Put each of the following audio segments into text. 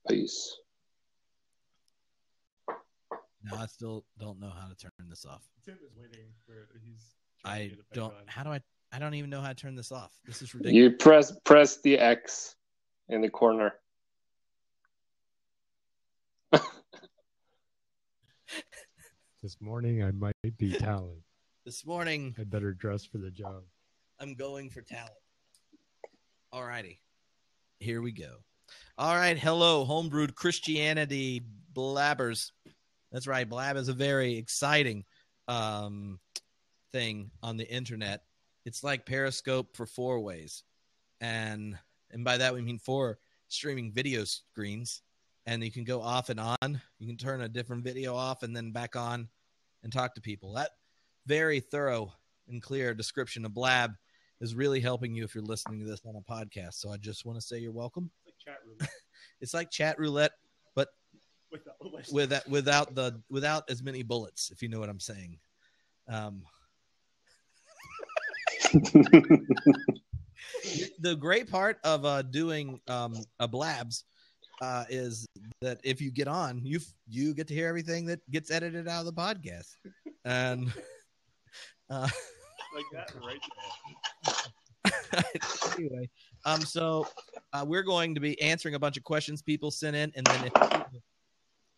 Peace. No, I still don't know how to turn this off. Tim is waiting for he's. I don't. How do I? I don't even know how to turn this off. This is ridiculous. You press the X in the corner. This morning I might be talent. This morning I better dress for the job. I'm going for talent. All righty. Here we go. All right. Hello, Homebrewed Christianity blabbers. That's right. Blab is a very exciting thing on the internet. It's like Periscope for four ways. And by that we mean four streaming video screens. And you can go off and on. You can turn a different video off and then back on and talk to people. That very thorough and clear description of Blab is really helping you if you're listening to this on a podcast. So I just want to say you're welcome. It's like chat roulette. It's like chat roulette, but without as many bullets, if you know what I'm saying. The great part of doing a Blabs is that if you get on, you get to hear everything that gets edited out of the podcast, and like that right there. Anyway, so we're going to be answering a bunch of questions people sent in, and then if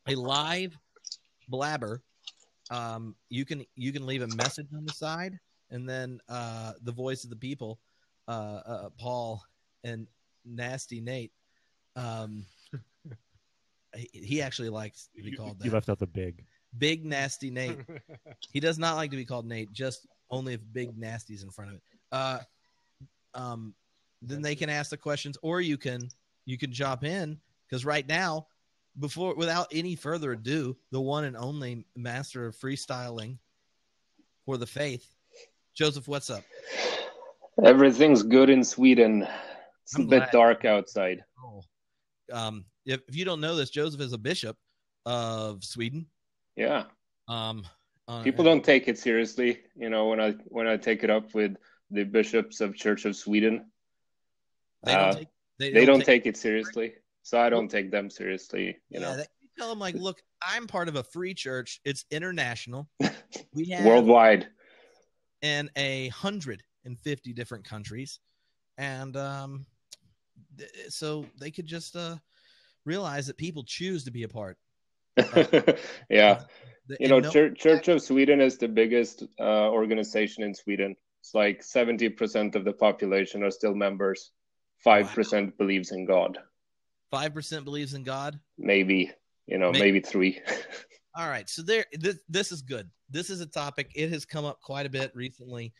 a live blabber, you can leave a message on the side, and then the voice of the people, Paul and Nasty Nate, he actually likes to be called that. You left out the big Nasty Nate. He does not like to be called Nate, just only if big nasty's in front of it. Then they can ask the questions, or you can jump in, because right now, without any further ado, the one and only master of freestyling for the faith, Joseph, what's up? Everything's good in Sweden. It's a bit dark outside. Oh. If you don't know this, Joseph is a bishop of Sweden. Yeah. People don't take it seriously, when I take it up with the bishops of Church of Sweden. They don't take it seriously, so I don't take them seriously. You tell them, like, look, I'm part of a free church. It's international. We have worldwide, in 150 different countries, and so they could just realize that people choose to be a part. Yeah. Church of Sweden is the biggest organization in Sweden. It's like 70% of the population are still members. 5% believes in God. 5% believes in God? Maybe 3. All right. So this is good. This is a topic. It has come up quite a bit recently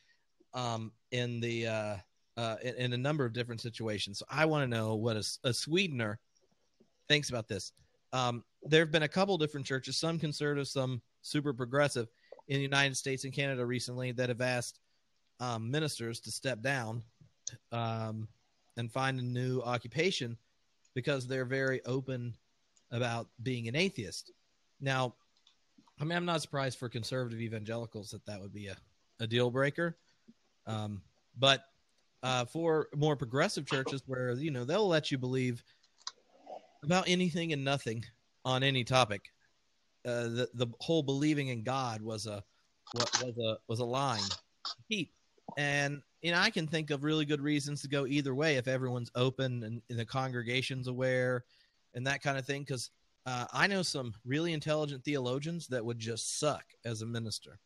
in a number of different situations. So I want to know what a Swedener thinks about this. There have been a couple different churches, some conservative, some super progressive, in the United States and Canada recently that have asked ministers to step down and find a new occupation because they're very open about being an atheist. Now, I mean, I'm not surprised for conservative evangelicals that would be a deal breaker. But for more progressive churches where, they'll let you believe about anything and nothing on any topic. The whole believing in God was a line to keep. And I can think of really good reasons to go either way if everyone's open and the congregation's aware and that kind of thing. Because I know some really intelligent theologians that would just suck as a minister.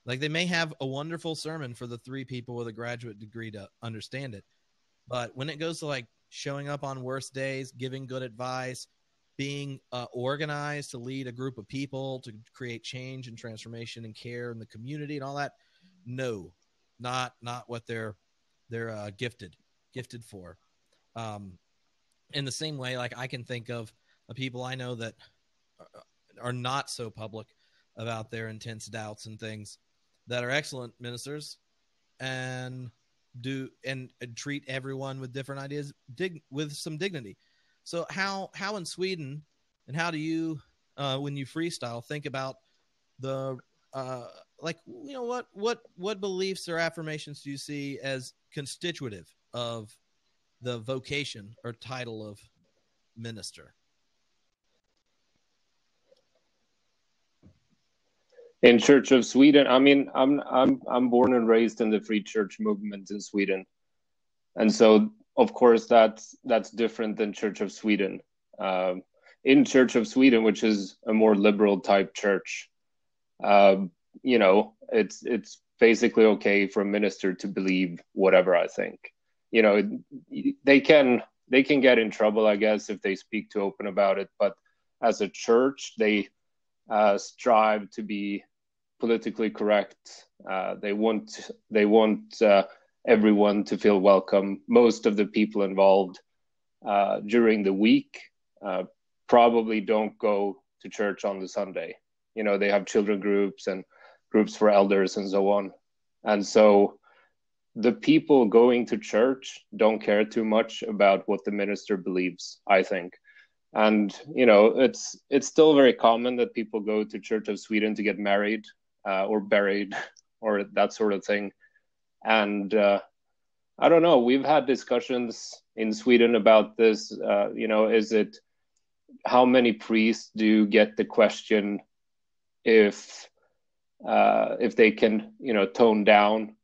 Like, they may have a wonderful sermon for the 3 people with a graduate degree to understand it, but when it goes to like showing up on worst days, giving good advice, being organized to lead a group of people to create change and transformation and care in the community and all that, no, not what they're gifted for. In the same way, like, I can think of people I know that are not so public about their intense doubts and things that are excellent ministers and treat everyone with different ideas with some dignity. So how in Sweden, and how do you when you freestyle think about the what beliefs or affirmations do you see as constitutive of the vocation or title minister? In Church of Sweden, I mean, I'm born and raised in the Free Church movement in Sweden, and so of course that's different than Church of Sweden. In Church of Sweden, which is a more liberal type church, you know, it's basically okay for a minister to believe whatever. I think, you know, they can get in trouble, I guess, if they speak too open about it. But as a church, they strive to be politically correct. They want everyone to feel welcome. Most of the people involved during the week probably don't go to church on the Sunday. You know, they have children groups and groups for elders and so on. And so the people going to church don't care too much about what the minister believes, I think. And, you know, it's still very common that people go to Church of Sweden to get married or buried or that sort of thing. And I don't know, we've had discussions in Sweden about this. You know, is it, how many priests do get the question if they can, you know, tone down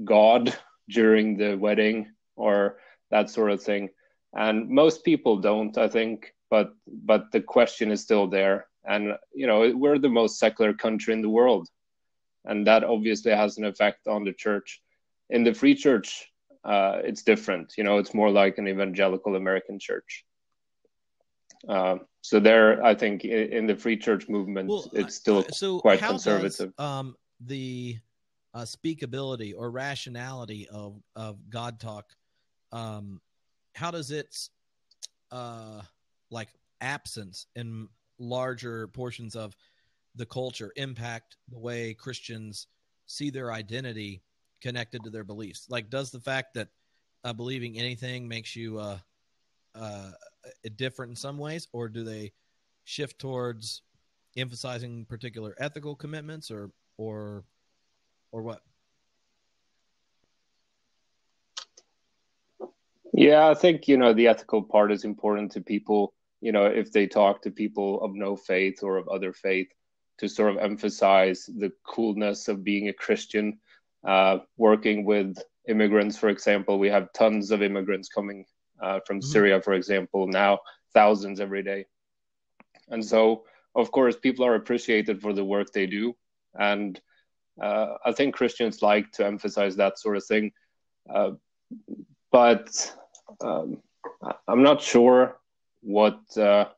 God during the wedding or that sort of thing? And most people don't, I think, but the question is still there. And, you know, we're the most secular country in the world, and that obviously has an effect on the church. In the Free Church, it's different. You know, it's more like an evangelical American church. So there, I think, in the Free Church movement, it's still quite conservative. Does, the speakability or rationality of God talk, how does its like absence in larger portions of the culture impact the way Christians see their identity connected to their beliefs? Like, does the fact that believing anything makes you different in some ways, or do they shift towards emphasizing particular ethical commitments, or what? Yeah, I think, you know, the ethical part is important to people. You know, if they talk to people of no faith or of other faith, to sort of emphasize the coolness of being a Christian. Working with immigrants, for example, we have tons of immigrants coming from Syria, for example, now, thousands every day. And so, of course, people are appreciated for the work they do. And I think Christians like to emphasize that sort of thing. But I'm not sure what the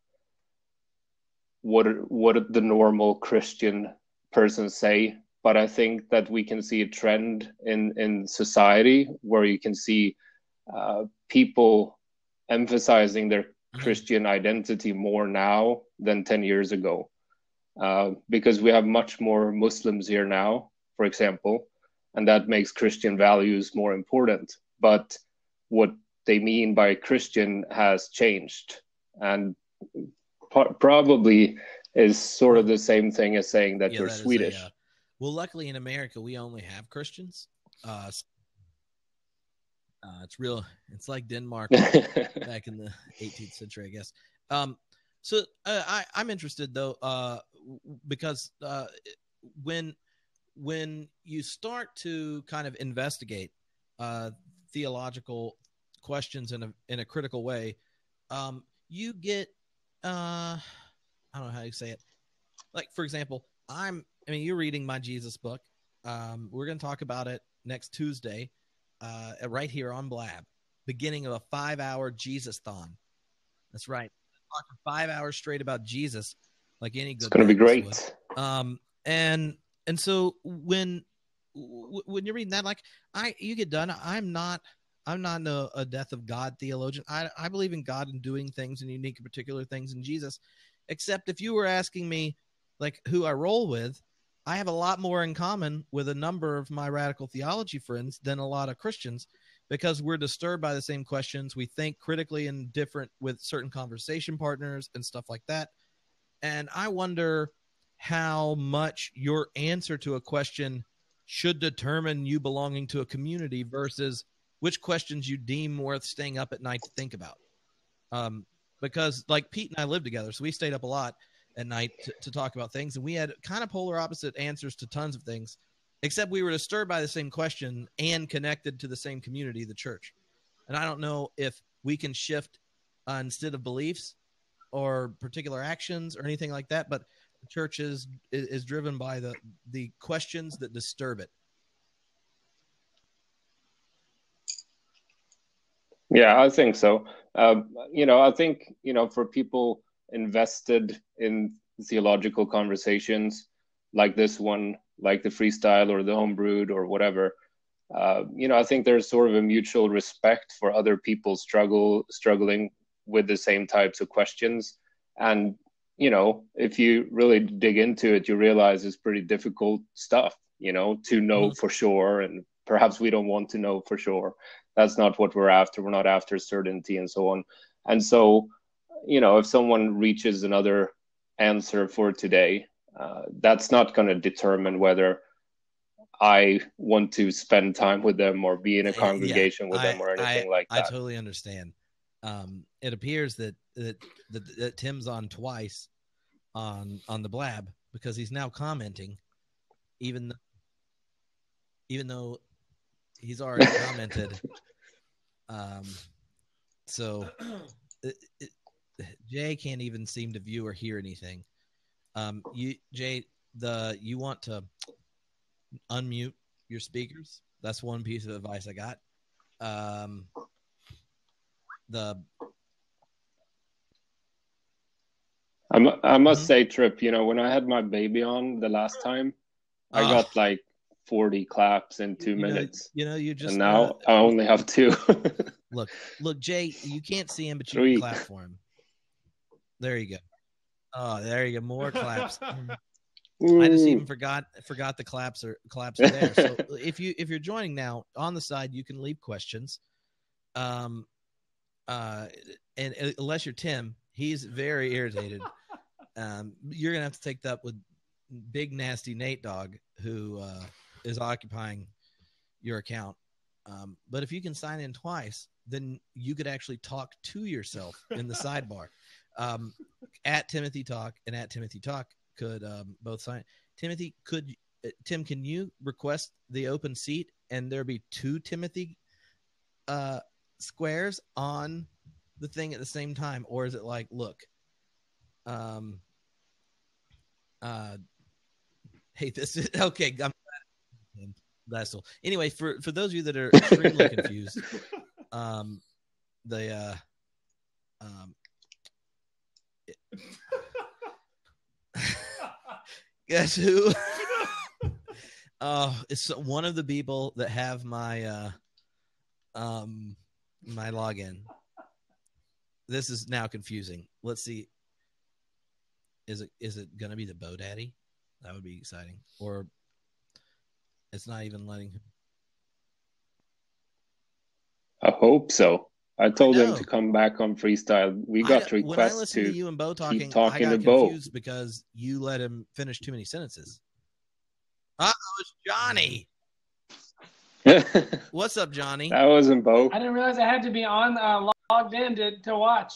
normal Christian person say, but I think that we can see a trend in society where you can see people emphasizing their Christian identity more now than 10 years ago, because we have much more Muslims here now, for example, and that makes Christian values more important. But what they mean by Christian has changed, and probably is sort of the same thing as saying that you're Swedish. Well, luckily in America, we only have Christians. It's real. It's like Denmark back in the 18th century, I guess. So I'm interested though, because when you start to kind of investigate theological questions in a critical way, you get I don't know how you say it. Like, for example, you're reading my Jesus book. We're going to talk about it next Tuesday, right here on Blab, beginning of a 5-hour Jesus-thon. That's right. Talking 5 hours straight about Jesus, like any good. It's going to be great. And so when you're reading that, like you get done, I'm not a death of God theologian. I believe in God and doing things and unique and particular things in Jesus, except if you were asking me like who I roll with, I have a lot more in common with a number of my radical theology friends than a lot of Christians, because we're disturbed by the same questions. We think critically and different with certain conversation partners and stuff like that. And I wonder how much your answer to a question should determine you belonging to a community versus which questions you deem worth staying up at night to think about. because like Pete and I lived together, so we stayed up a lot at night to talk about things, and we had kind of polar opposite answers to tons of things, except we were disturbed by the same question and connected to the same community, the church. And I don't know if we can shift instead of beliefs or particular actions or anything like that, but the church is driven by the questions that disturb it. Yeah, I think so. I think, for people invested in theological conversations like this one, like the freestyle or the homebrewed or whatever, I think there's sort of a mutual respect for other people struggling with the same types of questions. And, if you really dig into it, you realize it's pretty difficult stuff, to know for sure. And perhaps we don't want to know for sure. That's not what we're after. We're not after certainty and so on. And so, if someone reaches another answer for today, that's not going to determine whether I want to spend time with them or be in a congregation with them or anything like that. I totally understand. It appears that Tim's on twice on the blab because he's now commenting, even though he's already commented. So Jay can't even seem to view or hear anything. You want to unmute your speakers. That's one piece of advice I got. I must say, Trip, when I had my baby on the last time, I got like 40 claps in 2 minutes. You just and now I only have 2. Look, Jay, you can't see him, but you can clap for him. There you go. Oh, there you go. More claps. I just even forgot the claps are there. So if you're joining now on the side, you can leave questions. And unless you're Tim, he's very irritated. You're gonna have to take that up with Big Nasty Nate Dog, who is occupying your account. But if you can sign in twice, then you could actually talk to yourself in the sidebar. At Timothy Talk and at Timothy Talk could both sign. Tim, can you request the open seat and there be 2 Timothy squares on the thing at the same time, or is it like, look, hey, this is okay. That's all. Anyway, for those of you that are extremely confused, guess who? It's one of the people that have my my login. This is now confusing. Let's see. Is it gonna be the Bo Daddy? That would be exciting. Or it's not even letting him. I hope so. I told him to come back on freestyle. We got requests when I listened to you and Bo talking, keep talking I got to Bo confused because you let him finish too many sentences. It's Johnny. What's up, Johnny? That wasn't Bo. I didn't realize I had to be on logged in to watch.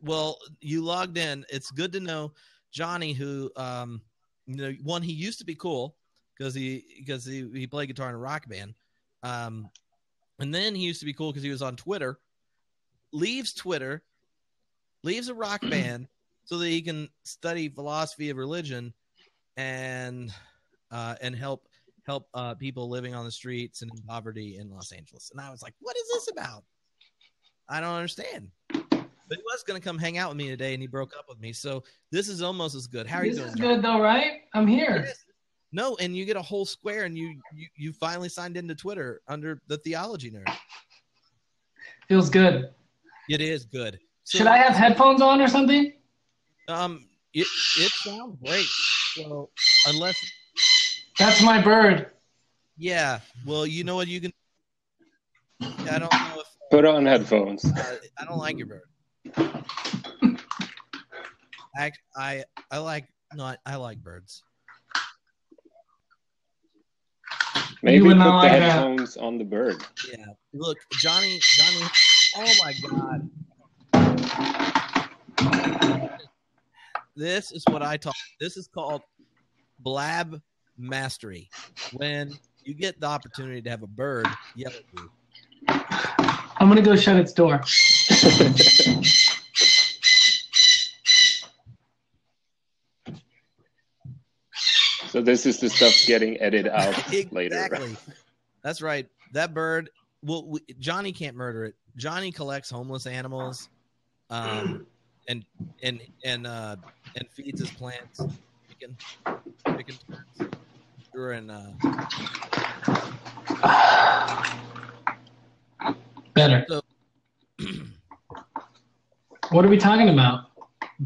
Well, you logged in. It's good to know Johnny, who one, he used to be cool because he played guitar in a rock band. And then he used to be cool because he was on Twitter, leaves a rock band so that he can study philosophy of religion and help people living on the streets and in poverty in Los Angeles. And I was like, what is this about? I don't understand. But he was going to come hang out with me today, and he broke up with me. So this is almost as good. How are you doing? This is good, though, right? I'm here. Yes. No, and you get a whole square, and you finally signed into Twitter under the Theology Nerd. Feels good. It is good. So, should I have headphones on or something? It sounds great. So unless that's my bird. Yeah. Well, you know what you can. I don't know if put on headphones. I don't like your bird. I like birds. Maybe put the headphones on the bird. Yeah. Look, Johnny. Oh my God. This is what I taught. This is called blab mastery. When you get the opportunity to have a bird yell at you. I'm gonna go shut its door. So this is the stuff getting edited out later. Exactly. That's right. That bird. Well, Johnny can't murder it. Johnny collects homeless animals, and feeds his plants. Chicken turds. Better. So, what are we talking about?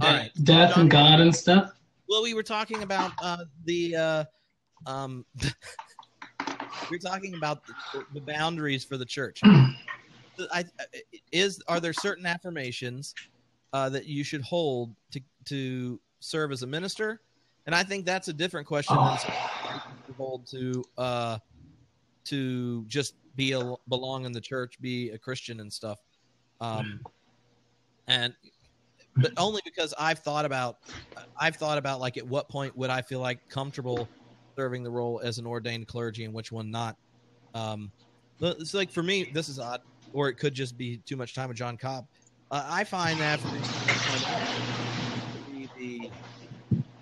All right. Death and God and stuff? Well, we were talking about we're talking about the boundaries for the church. Are there certain affirmations that you should hold to serve as a minister? And I think that's a different question than to hold to just belong in the church, be a Christian and stuff. But only because I've thought about like at what point would I feel like comfortable serving the role as an ordained clergy and which one not. It's like for me, this is odd, or it could just be too much time with John Cobb. I find that to be the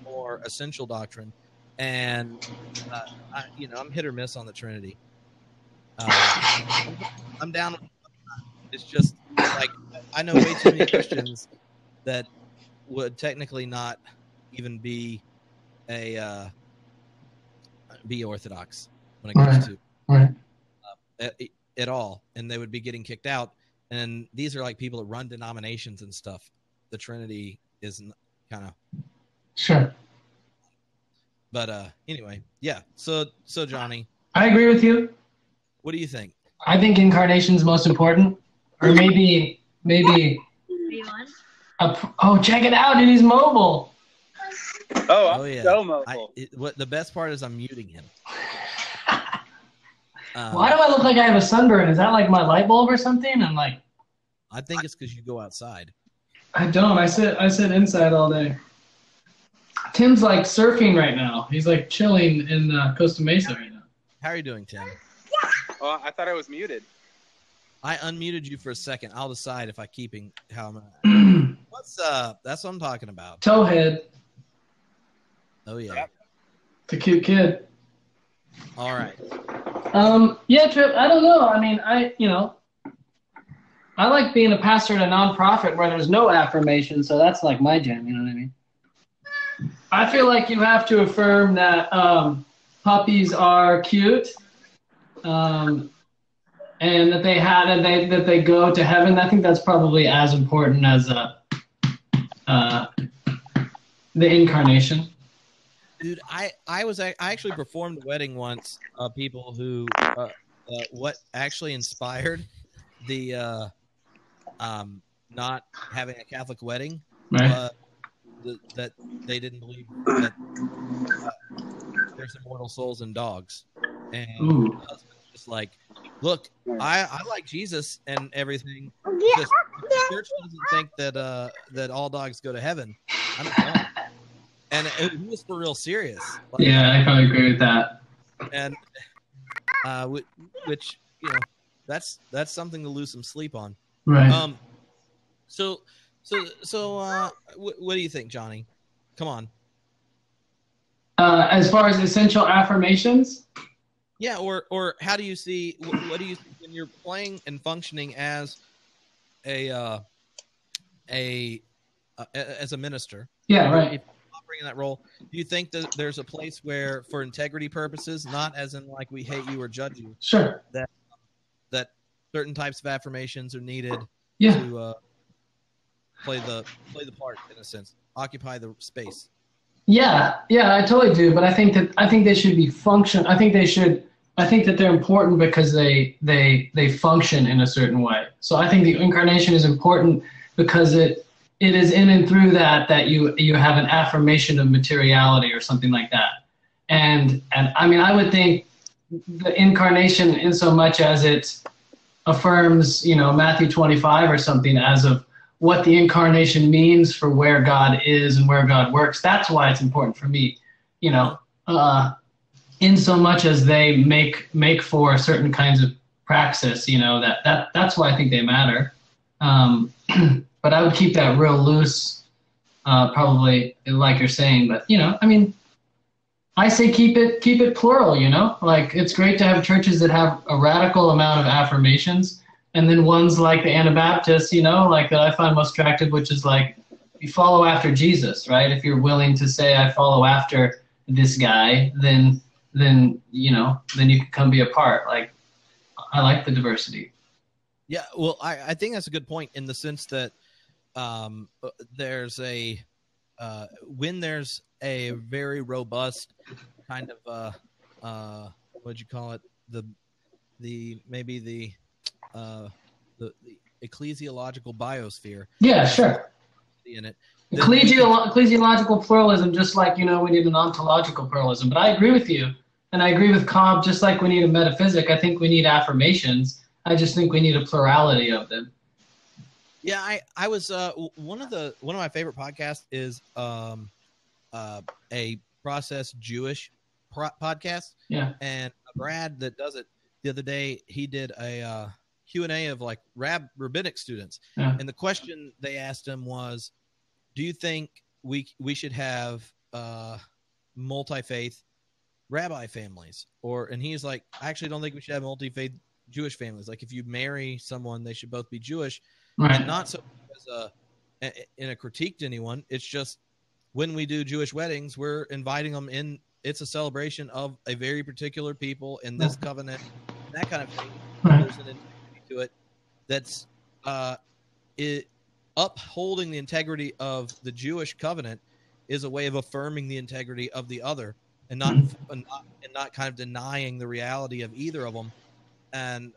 more essential doctrine, and I'm hit or miss on the Trinity. I'm down. It's just like I know way too many Christians that would technically not even be orthodox when it comes to at all, and they would be getting kicked out. And these are like people that run denominations and stuff. The Trinity is kind of sure. But anyway, yeah. So Johnny, I agree with you. What do you think? I think incarnation is most important, or maybe. Oh, check it out! Dude, he's mobile. Oh, yeah. So mobile. What the best part is, I'm muting him. Why do I look like I have a sunburn? Is that like my light bulb or something? I'm like, I think it's because you go outside. I don't. I sit inside all day. Tim's like surfing right now. He's like chilling in Costa Mesa right now. How are you doing, Tim? Oh, I thought I was muted. I unmuted you for a second. I'll decide if I keeping how I'm. What's up? That's what I'm talking about. Towhead. Oh yeah. Yep. It's a cute kid. All right. Yeah, Trip. I don't know. I mean, I like being a pastor at a nonprofit where there's no affirmation, so that's like my jam. You know what I mean? I feel like you have to affirm that puppies are cute, and that they go to heaven. I think that's probably as important as the incarnation. Dude, I actually performed a wedding once of people who what actually inspired the not having a Catholic wedding. Right. That they didn't believe that there's immortal souls in dogs, and the husband's just like, look, I like Jesus and everything. Just, the church doesn't think that all dogs go to heaven. I'm done. And it was for real serious. Like, yeah, I probably agree with that. And which that's something to lose some sleep on. Right. So what do you think, Johnny? Come on. As far as essential affirmations? Yeah, or how do you see? What do you see when you're playing and functioning as as a minister? Yeah, right. In that role, do you think that there's a place where, for integrity purposes, not as in like we hate you or judge you, sure, that certain types of affirmations are needed to play the part, in a sense, occupy the space? Yeah, I totally do. But I think they should be function. I think that they're important because they function in a certain way. So I think the incarnation is important because it is in and through that you have an affirmation of materiality or something like that. And I mean, I would think the incarnation, in so much as it affirms, Matthew 25 or something, as of what the incarnation means for where God is and where God works. That's why it's important for me, in so much as they make for certain kinds of praxis, that's why I think they matter. But I would keep that real loose, probably, like you're saying. But I say keep it plural. Like it's great to have churches that have a radical amount of affirmations, and then ones like the Anabaptists, like that I find most attractive, which is like you follow after Jesus, right? If you're willing to say I follow after this guy, then you can come be a part. Like I like the diversity. Yeah, well, I think that's a good point in the sense that there's when there's a very robust kind of what'd you call it, the ecclesiological biosphere. Yeah, sure. In it, ecclesiological pluralism, just like we need an ontological pluralism. But I agree with you, and I agree with Cobb. Just like we need a metaphysic, I think we need affirmations. I just think we need a plurality of them. Yeah, I was one of my favorite podcasts is a Process Jewish podcast. Yeah, and Brad that does it the other day, he did a Q&A of like rabbinic students, and the question they asked him was, do you think we should have multi-faith rabbi families, and he's like, I actually don't think we should have multi-faith Jewish families. Like if you marry someone, they should both be Jewish. right. And not so as in a critique to anyone. It's just when we do Jewish weddings, we're inviting them in. It's a celebration of a very particular people in this covenant, that kind of thing. Right. There's an integrity to it that's upholding the integrity of the Jewish covenant is a way of affirming the integrity of the other, and not kind of denying the reality of either of them. And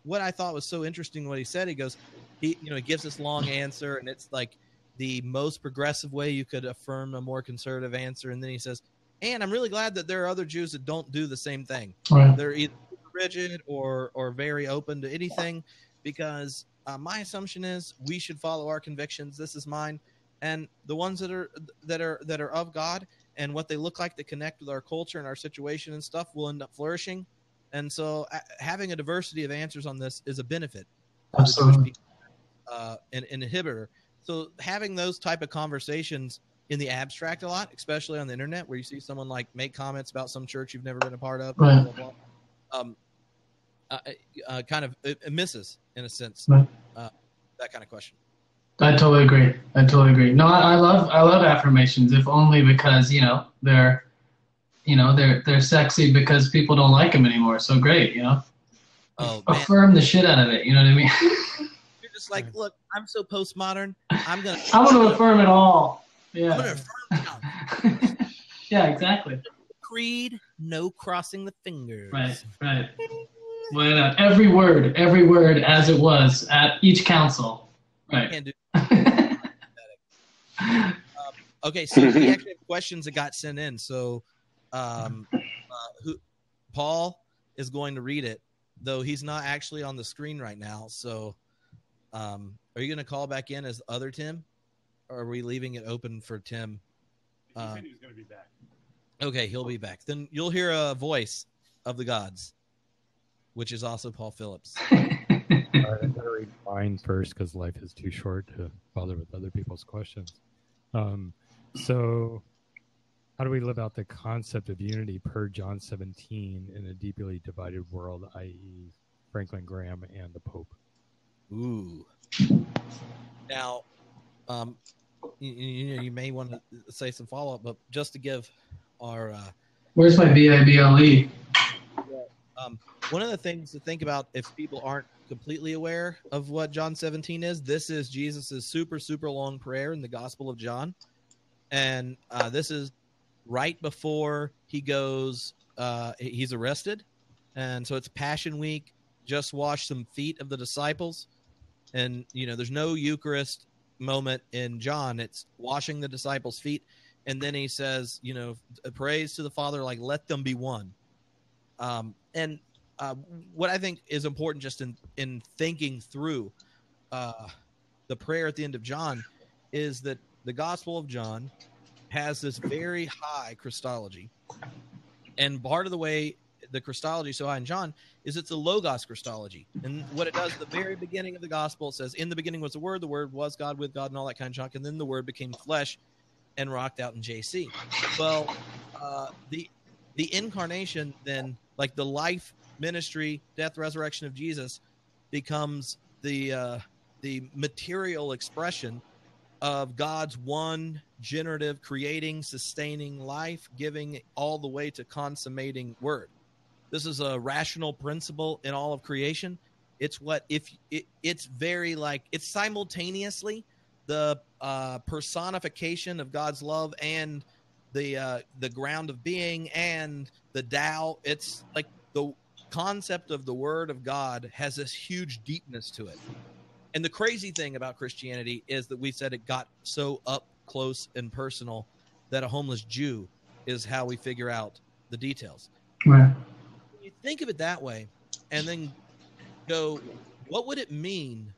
what I thought was so interesting, what he said, he goes, he gives this long answer, and it's like the most progressive way you could affirm a more conservative answer. And then he says, and I'm really glad that there are other Jews that don't do the same thing. Right. They're either rigid or very open to anything, because my assumption is we should follow our convictions. This is mine, and the ones that are of God and what they look like that connect with our culture and our situation and stuff will end up flourishing. And so having a diversity of answers on this is a benefit. Absolutely. An inhibitor. So having those type of conversations in the abstract a lot, especially on the internet, where you see someone like make comments about some church you've never been a part of, right. blah, blah, blah, kind of it misses in a sense, right. That kind of question. I totally agree. No, I love affirmations, if only because they're sexy because people don't like them anymore. So great, Oh, affirm the shit out of it. You know what I mean? You're just like, look, I'm so postmodern. I'm gonna affirm it all. Yeah. I'm gonna affirm it all. Yeah, exactly. Creed, no crossing the fingers. Right. Well, every word as it was at each council. Right. Can't do okay, so we actually have questions that got sent in. So Paul is going to read it, though he's not actually on the screen right now. So are you going to call back in as other Tim, or are we leaving it open for Tim? He said he was going to be back. Okay, he'll be back. Then you'll hear a voice of the gods, which is also Paul Phillips. I better read mine first because life is too short to bother with other people's questions. So how do we live out the concept of unity per John 17 in a deeply divided world, i.e. Franklin Graham and the Pope? Ooh. Now, you may want to say some follow-up, but just to give our... Where's my BIBLE? One of the things to think about if people aren't completely aware of what John 17 is, this is Jesus's super, super long prayer in the Gospel of John. And this is right before he goes, he's arrested. And so it's Passion Week, just washed some feet of the disciples. And, there's no Eucharist moment in John. It's washing the disciples' feet. And then he says, praise to the Father, like, let them be one. And what I think is important just in thinking through the prayer at the end of John is that the Gospel of John has this very high Christology. And part of the way the Christology is so high in John is it's a Logos Christology. And what it does at the very beginning of the Gospel, it says, in the beginning was the Word was God with God, and all that kind of junk. And then the Word became flesh and rocked out in JC. Well, the incarnation then, like the life, ministry, death, resurrection of Jesus, becomes the material expression of God's one generative, creating, sustaining, life-giving, all the way to consummating Word. This is a rational principle in all of creation. It's it's very like it's simultaneously the personification of God's love and the ground of being and the Tao. It's like the concept of the Word of God has this huge deepness to it. And the crazy thing about Christianity is that we said it got so up close and personal that a homeless Jew is how we figure out the details. Right. When you think of it that way and then go, what would it mean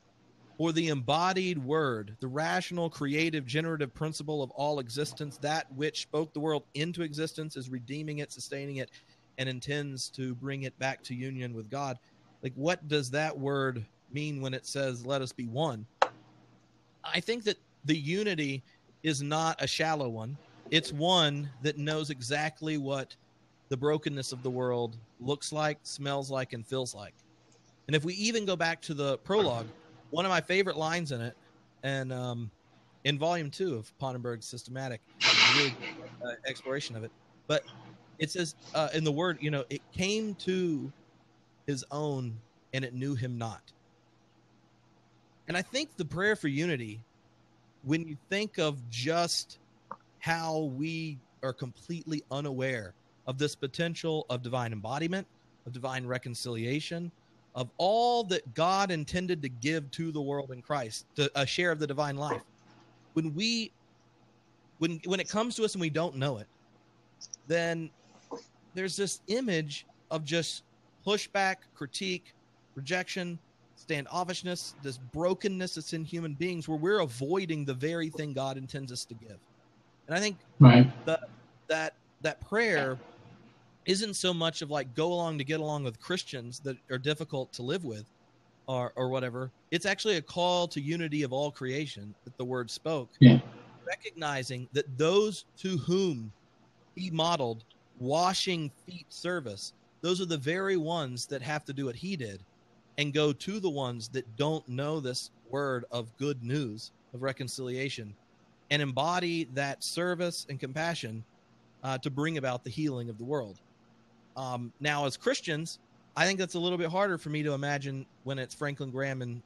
for the embodied Word, the rational, creative, generative principle of all existence, that which spoke the world into existence, is redeeming it, sustaining it, and intends to bring it back to union with God? Like, what does that word mean when it says, let us be one? I think that the unity is not a shallow one. It's one that knows exactly what the brokenness of the world looks like, smells like, and feels like. And if we even go back to the prologue, one of my favorite lines in it, and in volume 2 of Ponnenberg's Systematic, really exploration of it, but it says in the Word, it came to his own and it knew him not. And I think the prayer for unity, when you think of just how we are completely unaware of this potential of divine embodiment, of divine reconciliation, of all that God intended to give to the world in Christ, a share of the divine life. When it comes to us and we don't know it, then there's this image of just pushback, critique, rejection, standoffishness, this brokenness that's in human beings where we're avoiding the very thing God intends us to give. And I think that prayer isn't so much of like go along to get along with Christians that are difficult to live with or whatever. It's actually a call to unity of all creation that the Word spoke, recognizing that those to whom he modeled washing feet service, those are the very ones that have to do what he did and go to the ones that don't know this word of good news of reconciliation and embody that service and compassion to bring about the healing of the world. Now, as Christians, I think that's a little bit harder for me to imagine when it's Franklin Graham and,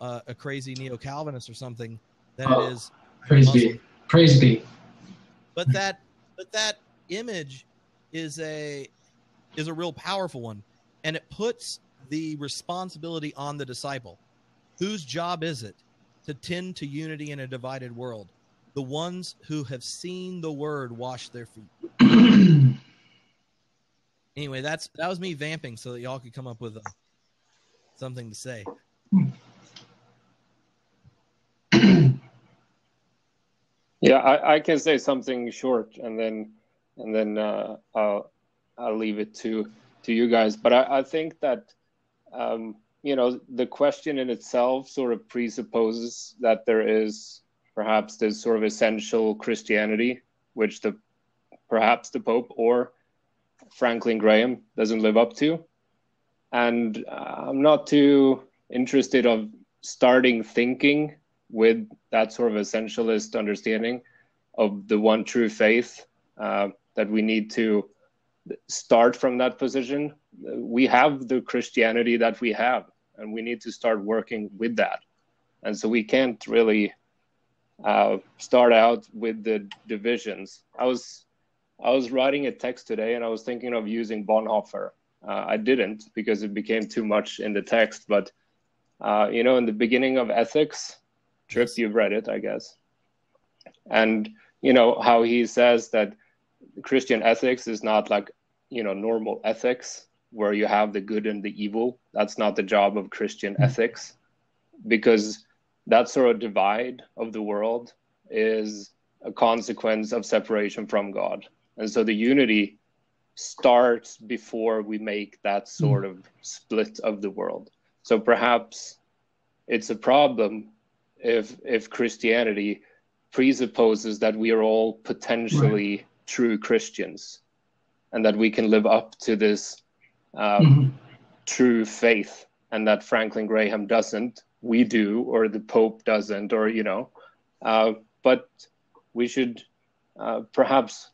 a crazy neo-Calvinist or something than it is Praise be. But that image is a real powerful one, and it puts the responsibility on the disciple. Whose job is it to tend to unity in a divided world? The ones who have seen the Word wash their feet. Anyway, that was me vamping so that y'all could come up with something to say. Yeah, I can say something short, and then I'll leave it to you guys. But I think that the question in itself sort of presupposes that there is perhaps this sort of essential Christianity, which perhaps the Pope or Franklin Graham doesn't live up to. And I'm not too interested of starting thinking with that sort of essentialist understanding of the one true faith, that we need to start from that position. We have the Christianity that we have, and we need to start working with that. And so we can't really start out with the divisions. I was writing a text today, and I was thinking of using Bonhoeffer. I didn't because it became too much in the text. But in the beginning of Ethics, Trip, you've read it, I guess. And how he says that Christian ethics is not like normal ethics where you have the good and the evil. That's not the job of Christian ethics, because that sort of divide of the world is a consequence of separation from God. And so the unity starts before we make that sort of split of the world. So perhaps it's a problem if Christianity presupposes that we are all potentially true Christians and that we can live up to this true faith, and that Franklin Graham doesn't, we do, or the Pope doesn't, or, you know, but we should perhaps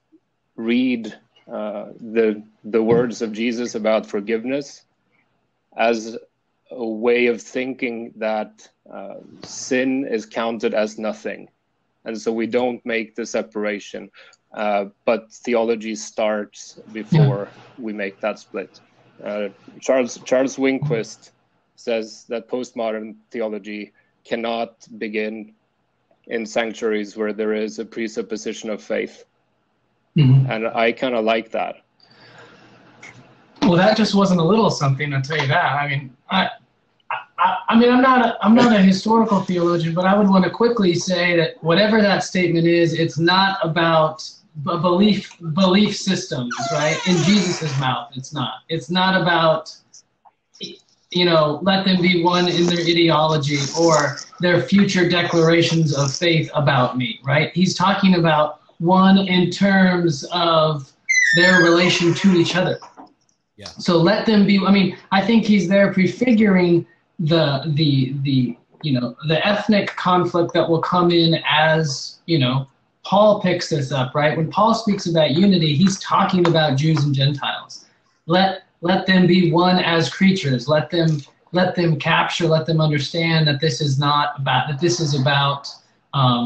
read the words of Jesus about forgiveness as a way of thinking that sin is counted as nothing. And so we don't make the separation, but theology starts before we make that split. Charles Winquist says that postmodern theology cannot begin in sanctuaries where there is a presupposition of faith. And I kind of like that. Well, that just wasn't a little something, I'll tell you that. I mean, I mean, I'm not a historical theologian, but I would want to quickly say that whatever that statement is, it's not about belief systems, right? In Jesus's mouth, it's not. It's not about, you know, let them be one in their ideology or their future declarations of faith about me, right? He's talking about one in terms of their relation to each other. Yeah. So let them be. I mean, I think he's there prefiguring the you know, the ethnic conflict that will come in as, you know, Paul picks this up, right? When Paul speaks about unity, he's talking about Jews and Gentiles. Let them be one as creatures. Let them capture. Let them understand that this is not about. That this is about.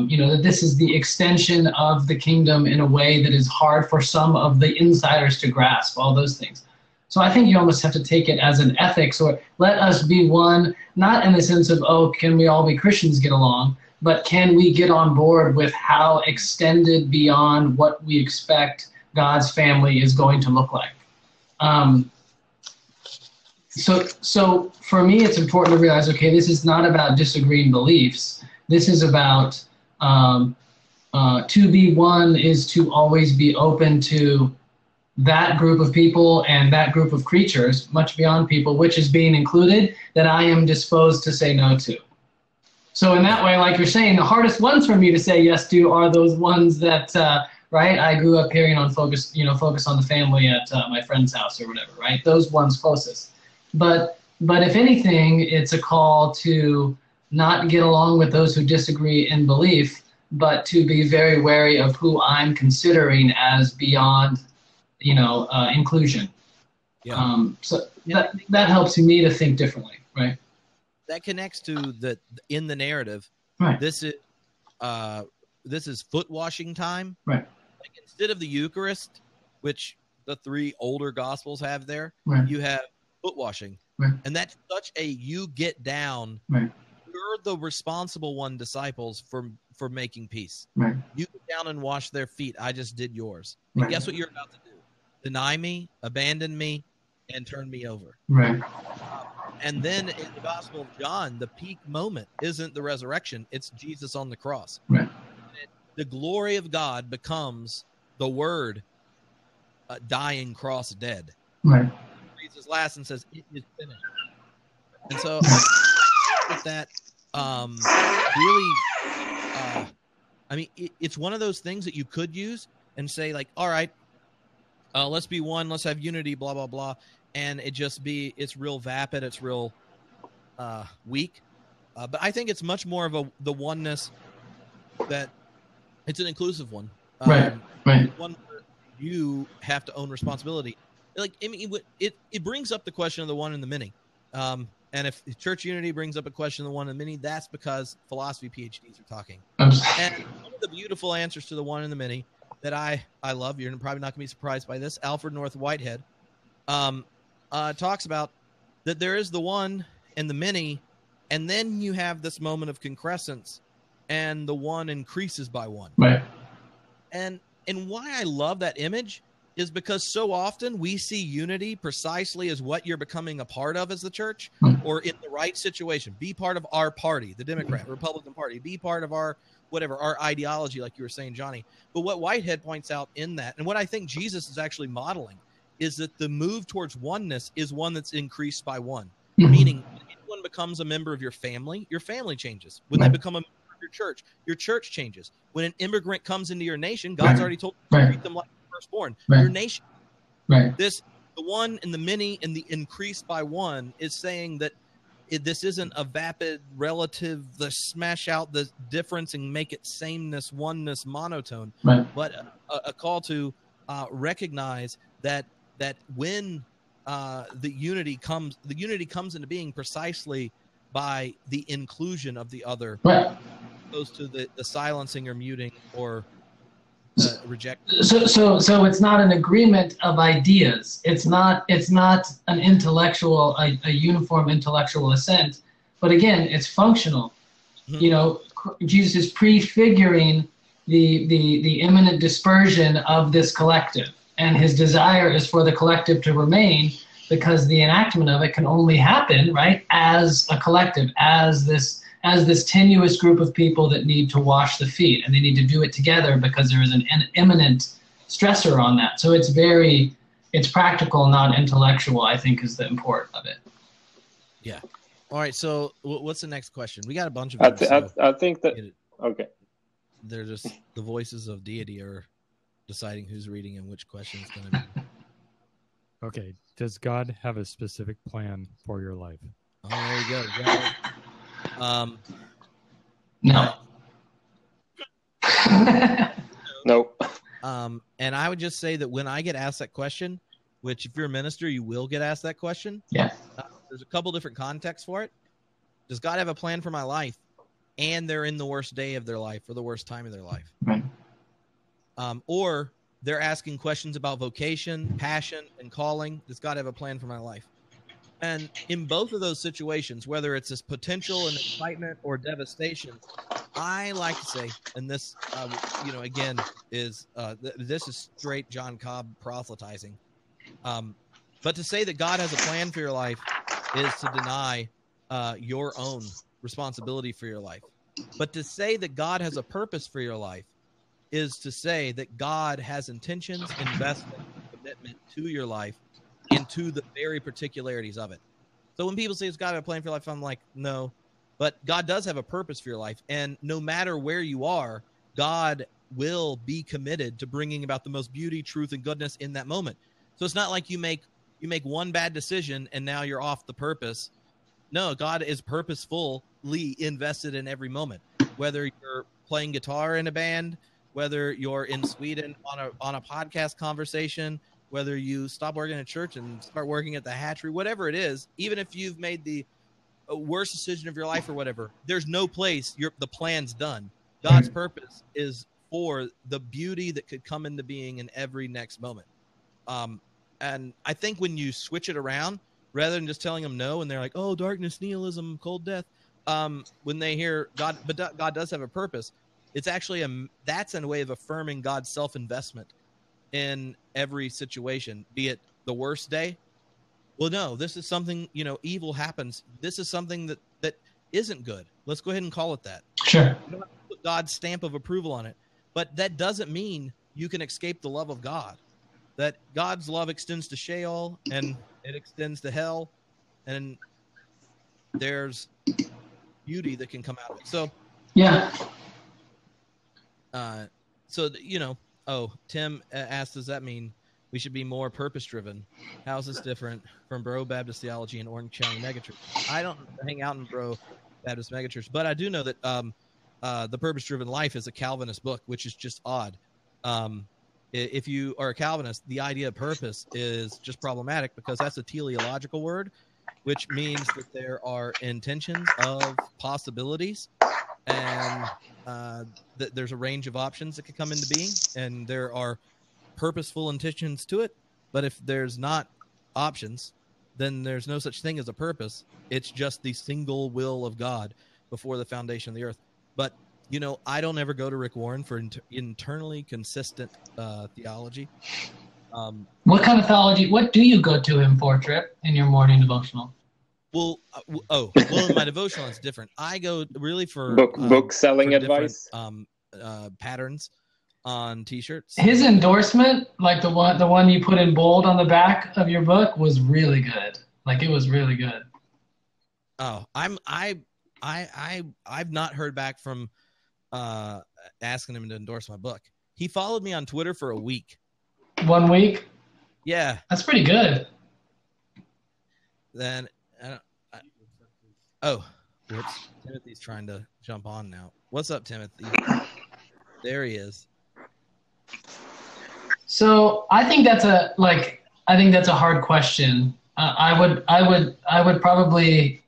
You know, that this is the extension of the kingdom in a way that is hard for some of the insiders to grasp. All those things. So I think you almost have to take it as an ethics, or let us be one, not in the sense of, oh, can we all be Christians, get along, but can we get on board with how extended beyond what we expect God's family is going to look like. So for me, it's important to realize, okay, this is not about disagreeing beliefs. This is about to be one is to always be open to that group of people and that group of creatures, much beyond people, which is being included, that I am disposed to say no to. So in that way, like you're saying, the hardest ones for me to say yes to are those ones that, right, I grew up hearing on focus on the family at my friend's house or whatever, right? Those ones closest. But if anything, it's a call to not get along with those who disagree in belief, but to be very wary of who I'm considering as beyond, inclusion. Yeah. So that helps me to think differently, right? That connects to in the narrative. Right. This is foot washing time. Right. Like instead of the Eucharist, which the three older Gospels have there, right. you have foot washing, right. and that's such a you get down. Right. You're the responsible one, disciples, for making peace. Right. You get down and wash their feet. I just did yours. And right. guess what you're about to do? Deny me, abandon me, and turn me over. Right. And then in the Gospel of John, the peak moment isn't the resurrection; it's Jesus on the cross. Right. The glory of God becomes the Word dying cross dead. Right. He reads his last and says, "It is finished." And so with that, really, it's one of those things that you could use and say, like, all right, let's be one, let's have unity, blah blah blah, and it's real vapid, it's real weak. But I think it's much more of the oneness that it's an inclusive one. Right. One where you have to own responsibility. Like, I mean, it brings up the question of the one and the many. And if church unity brings up a question of the one and the many, that's because philosophy PhDs are talking. And one of the beautiful answers to the one and the many that I love, you're probably not going to be surprised by this, Alfred North Whitehead talks about that there is the one and the many, and then you have this moment of concrescence, and the one increases by one. Right. And why I love that image is because so often we see unity precisely as what you're becoming a part of as the church, or in the right situation. Be part of our party, the Democrat, Republican Party. Be part of our whatever, our ideology, like you were saying, Johnny. But what Whitehead points out in that, and what I think Jesus is actually modeling, is that the move towards oneness is one that's increased by one. Meaning, when anyone becomes a member of your family changes. When they become a member of your church changes. When an immigrant comes into your nation, God's already told you to treat them like the firstborn. Your nation. The one and the many and the increase by one is saying that this isn't a vapid relative, the smash out the difference and make it sameness, oneness, monotone, but a call to recognize that when the unity comes into being precisely by the inclusion of the other, opposed to the silencing or muting or rejecting. So it's not an agreement of ideas. It's not an intellectual, a uniform intellectual assent. But again, it's functional. You know, Jesus is prefiguring the imminent dispersion of this collective, and his desire is for the collective to remain, because the enactment of it can only happen, right, as a collective, as this tenuous group of people that need to wash the feet, and they need to do it together because there is an imminent stressor on that. So it's practical, not intellectual, I think, is the import of it. Yeah. All right. So what's the next question? We got a bunch of I think that, okay. They're just the voices of deity are deciding who's reading and which question is going to be. Okay. Does God have a specific plan for your life? Oh, there you go. No. No. And I would just say that when I get asked that question, which if you're a minister, you will get asked that question. Yeah. There's a couple different contexts for it. Does God have a plan for my life? And they're in the worst day of their life or the worst time of their life. Right. Or they're asking questions about vocation, passion, and calling. Does God have a plan for my life? And in both of those situations, whether it's this potential and excitement or devastation, I like to say, and this, again, is this is straight John Cobb proselytizing. But to say that God has a plan for your life is to deny your own responsibility for your life. But to say that God has a purpose for your life is to say that God has intentions, investment, commitment to your life, and to the very particularities of it. So when people say it's God have a plan for your life, I'm like, no. But God does have a purpose for your life. And no matter where you are, God will be committed to bringing about the most beauty, truth, and goodness in that moment. So it's not like you make one bad decision and now you're off the purpose. No, God is purposefully invested in every moment. Whether you're playing guitar in a band, whether you're in Sweden on a podcast conversation, whether you stop working at church and start working at the hatchery, whatever it is, even if you've made the worst decision of your life or whatever, there's no place the plan's done. God's purpose is for the beauty that could come into being in every next moment. And I think when you switch it around, rather than just telling them no, and they're like, oh, darkness, nihilism, cold death, when they hear God, but God does have a purpose, it's actually that's a way of affirming God's self-investment in every situation, be it the worst day. Well, no, this is something, evil happens. This is something that isn't good. Let's go ahead and call it that. Sure. You don't have to put God's stamp of approval on it, but that doesn't mean you can escape the love of God. That God's love extends to Sheol and it extends to hell, and there's beauty that can come out of it. So, yeah. Tim asked, does that mean we should be more purpose-driven? How is this different from Bro Baptist Theology and Orange County megachurch? I don't hang out in Bro Baptist megachurch, but I do know that The Purpose-Driven Life is a Calvinist book, which is just odd. If you are a Calvinist, the idea of purpose is just problematic because that's a teleological word, which means that there are intentions of possibilities, and that there's a range of options that could come into being, and there are purposeful intentions to it. But if there's not options, then there's no such thing as a purpose. It's just the single will of God before the foundation of the earth. But I don't ever go to Rick Warren for internally consistent theology. What kind of theology? What do you go to him for, Trip, in your morning devotional? Well, in my devotional it's different. I go really for book selling advice, patterns on T-shirts. His endorsement, like the one you put in bold on the back of your book, was really good. Like, it was really good. Oh, I've not heard back from asking him to endorse my book. He followed me on Twitter for a week. 1 week? Yeah, that's pretty good. Then, whoops! Timothy's trying to jump on now. What's up, Timothy? There he is. So I think that's a hard question. I would probably.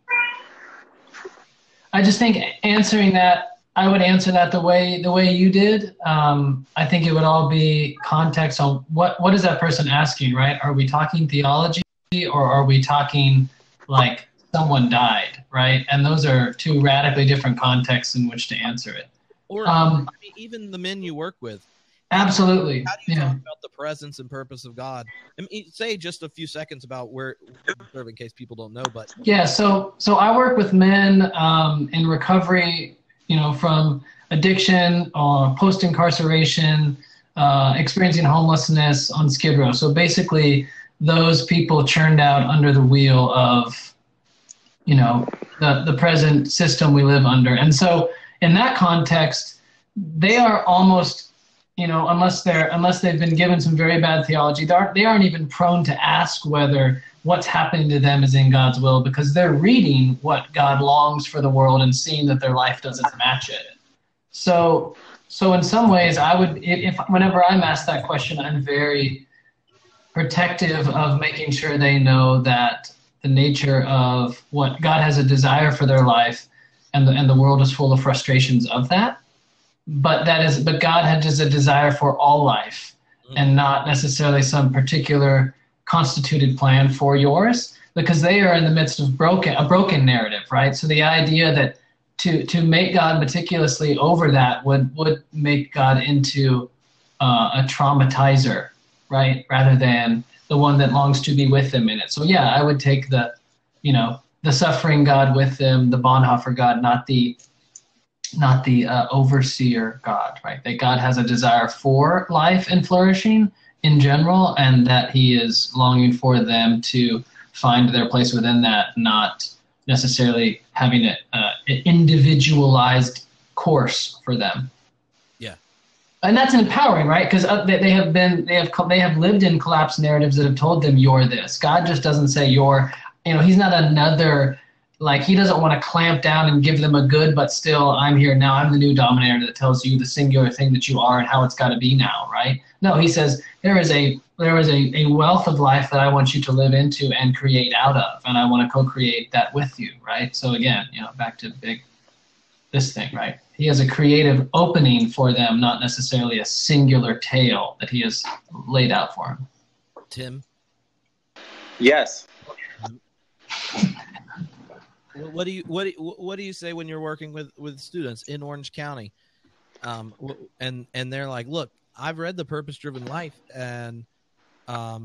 I just think answering that. I would answer that the way you did. I think it would all be context on what is that person asking, right? Are we talking theology, or are we talking like someone died, right? And those are two radically different contexts in which to answer it. Or even the men you work with. Absolutely. How do you talk about the presence and purpose of God? I mean, say just a few seconds about where serve in case people don't know. But yeah, so I work with men in recovery, from addiction or post-incarceration, experiencing homelessness on Skid Row. So basically, those people churned out under the wheel of, the present system we live under. And so in that context, they are almost, unless they've been given some very bad theology, they aren't even prone to ask whether what's happening to them is in God's will, because they're reading what God longs for the world and seeing that their life doesn't match it. So in some ways, I would, whenever I'm asked that question, I'm very protective of making sure they know that the nature of what God has a desire for their life, and the world is full of frustrations of that. But God has a desire for all life, and not necessarily some particular constituted plan for yours, because they are in the midst of a broken narrative, right? So the idea that to make God meticulously over that would make God into a traumatizer, right? Rather than the one that longs to be with them in it. So yeah, I would take the suffering God with them, the Bonhoeffer God, not the overseer God, right? That God has a desire for life and flourishing in general, and that he is longing for them to find their place within that, not necessarily having an individualized course for them. Yeah, and that's empowering, right? Because they have lived in collapsed narratives that have told them you're this. God just doesn't say you're. He's not another. Like, he doesn't want to clamp down and give them a good, but still, I'm here now. I'm the new dominator that tells you the singular thing that you are and how it's got to be now, right? No, he says there is a wealth of life that I want you to live into and create out of, and I want to co-create that with you, right? So again, back to this thing, right? He has a creative opening for them, not necessarily a singular tale that he has laid out for him. Tim? Yes. What do you say when you're working with students in Orange County, and they're like, look, I've read The Purpose-Driven Life, and I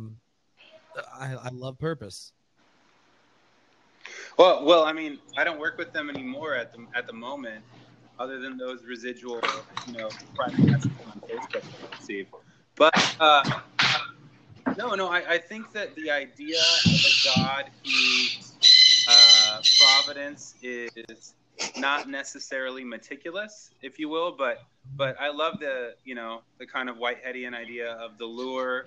love purpose. Well, I mean, I don't work with them anymore at the moment, other than those residual, private messages on Facebook I receive. But no, I think that the idea of a God whose providence is not necessarily meticulous, if you will, but I love the kind of Whiteheadian idea of the lure,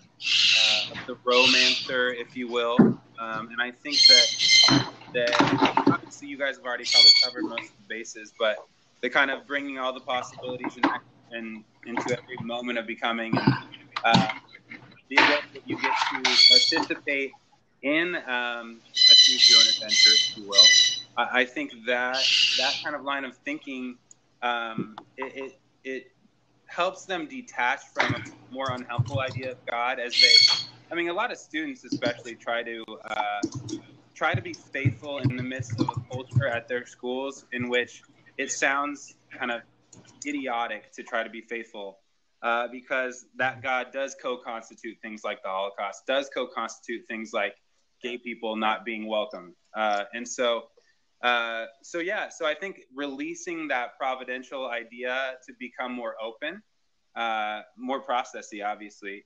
of the romancer, if you will, and I think that obviously you guys have already probably covered most of the bases, but the kind of bringing all the possibilities and into every moment of becoming, the event that you get to participate in a choose-your-own adventure, if you will. I think that kind of line of thinking, it helps them detach from a more unhelpful idea of God, as a lot of students especially try to be faithful in the midst of a culture at their schools in which it sounds kind of idiotic to try to be faithful because that God does co-constitute things like the Holocaust, does co-constitute things like gay people not being welcome. So I think releasing that providential idea to become more open, more processy, obviously,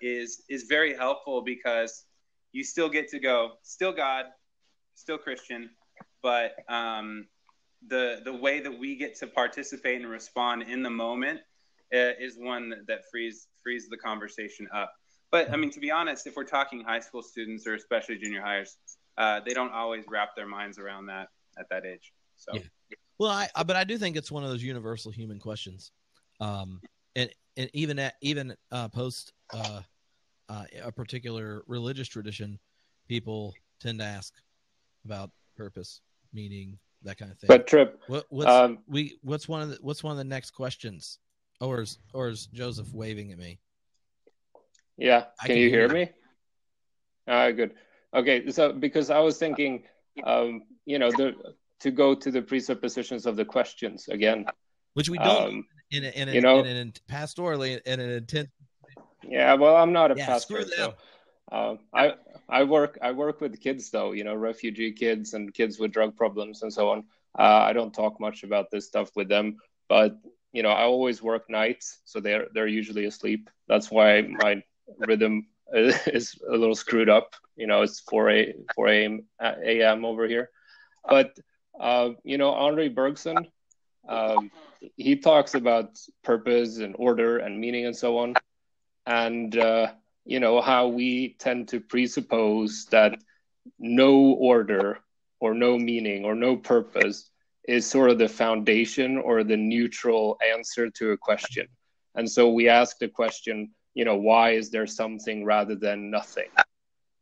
is very helpful, because you still get to go, still God, still Christian, but the way that we get to participate and respond in the moment is one that frees the conversation up. But I mean, to be honest, if we're talking high school students or especially junior hires, they don't always wrap their minds around that at that age. So, yeah. Well, but I do think it's one of those universal human questions, and even post a particular religious tradition, people tend to ask about purpose, meaning, that kind of thing. But Trip, what's one of the next questions? Or is Joseph waving at me? Yeah, can you hear me? Good. Okay, so because I was thinking, to go to the presuppositions of the questions again, which we don't in pastorally in an intent. Yeah, well, I'm not a pastor, so I work with kids though, refugee kids and kids with drug problems and so on. I don't talk much about this stuff with them, but I always work nights, so they're usually asleep. That's why my rhythm is a little screwed up. It's 4 a.m. over here. But Henri Bergson, he talks about purpose and order and meaning and so on, and how we tend to presuppose that no order or no meaning or no purpose is sort of the foundation or the neutral answer to a question. And so we ask the question, why is there something rather than nothing?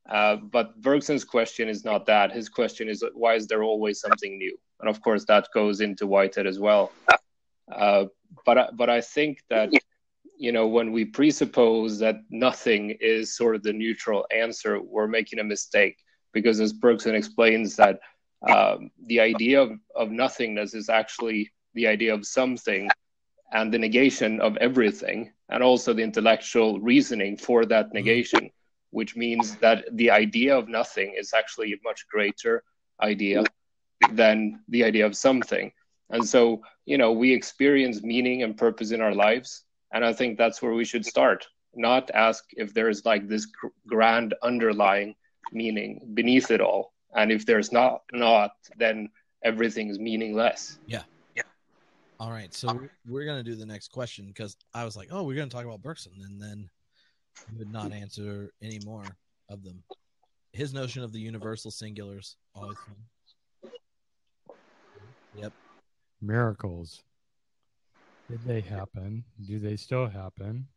But Bergson's question is not that. His question is, why is there always something new? And of course, that goes into Whitehead as well. But I think that, when we presuppose that nothing is sort of the neutral answer, we're making a mistake. Because as Bergson explains that, the idea of nothingness is actually the idea of something and the negation of everything, and also the intellectual reasoning for that negation, which means that the idea of nothing is actually a much greater idea than the idea of something. And so, we experience meaning and purpose in our lives, and I think that's where we should start, not ask if there's like this grand underlying meaning beneath it all. And if there's not, then everything is meaningless. Yeah. All right. So we're going to do the next question, because I was like, we're going to talk about Bergson. And then he would not answer any more of them. His notion of the universal singulars, always fun. Yep. Miracles. Did they happen? Do they still happen?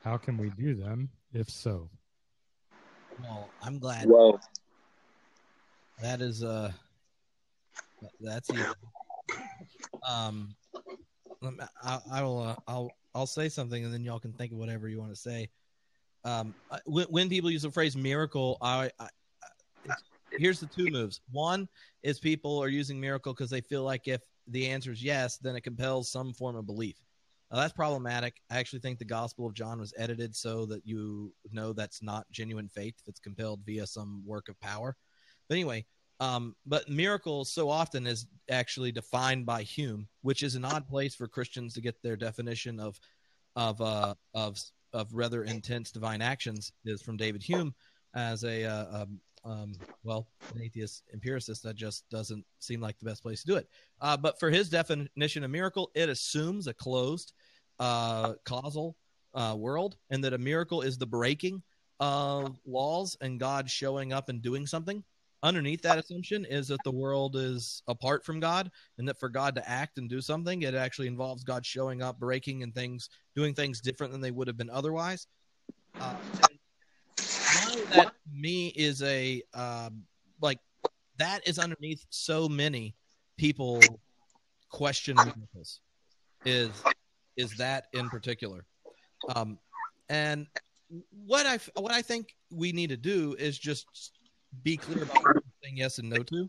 How can we do them, if so? Well, I'm glad. Whoa. That is that's easy. I'll say something, and then y'all can think of whatever you want to say. When people use the phrase miracle, here's the two moves. One is people are using miracle because they feel like if the answer is yes, then it compels some form of belief. Now, that's problematic. I actually think the Gospel of John was edited so that that's not genuine faith that's compelled via some work of power. But anyway, but miracle so often is actually defined by Hume, which is an odd place for Christians to get their definition of rather intense divine actions, is from David Hume as an atheist empiricist. That just doesn't seem like the best place to do it. But for his definition of miracle, it assumes a closed causal world, and that a miracle is the breaking of laws and God showing up and doing something. Underneath that assumption is that the world is apart from God, and that for God to act and do something, it actually involves God showing up, breaking, and doing things different than they would have been otherwise. That to me is that is underneath so many people question miracles. Is that in particular? And what I think we need to do is just be clear about what we're saying yes and no to,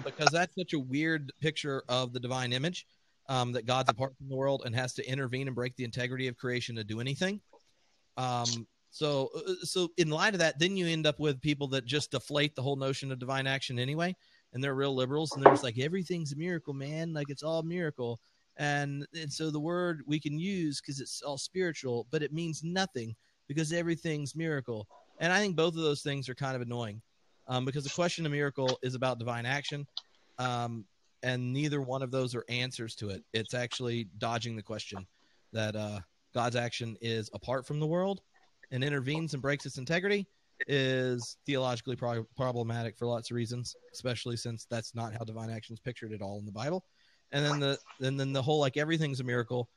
because that's such a weird picture of the divine image. that God's apart from the world and has to intervene and break the integrity of creation to do anything. So in light of that, then you end up with people that just deflate the whole notion of divine action anyway, and they're real liberals, and they're just like, everything's a miracle, man, like it's all miracle. And so the word we can use because it's all spiritual, but it means nothing because everything's miracle. And I think both of those things are kind of annoying, because the question of miracle is about divine action, and neither one of those are answers to it. It's actually dodging the question that God's action is apart from the world and intervenes and breaks its integrity is theologically problematic for lots of reasons, especially since that's not how divine action is pictured at all in the Bible. And then the whole like everything's a miracle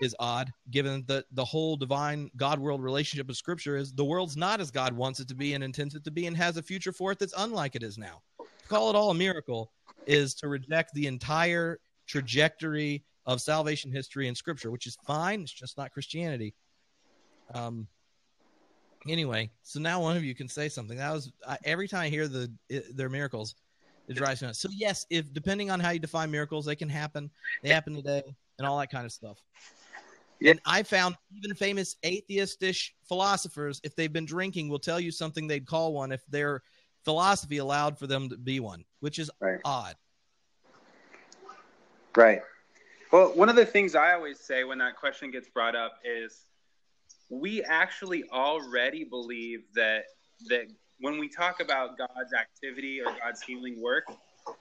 is odd, given that the whole divine God-world relationship of Scripture is the world's not as God wants it to be and intends it to be and has a future for it that's unlike it is now. To call it all a miracle is to reject the entire trajectory of salvation history in Scripture, which is fine. It's just not Christianity. Anyway, so now one of you can say something. That was every time I hear their miracles, it drives me nuts. So yes, if depending on how you define miracles, they can happen. They happen today, and all that kind of stuff. Yeah. And I found even famous atheist-ish philosophers, if they've been drinking, will tell you something they'd call one if their philosophy allowed for them to be one, which is odd. Right. Well, one of the things I always say when that question gets brought up is we actually already believe that when we talk about God's activity or God's healing work,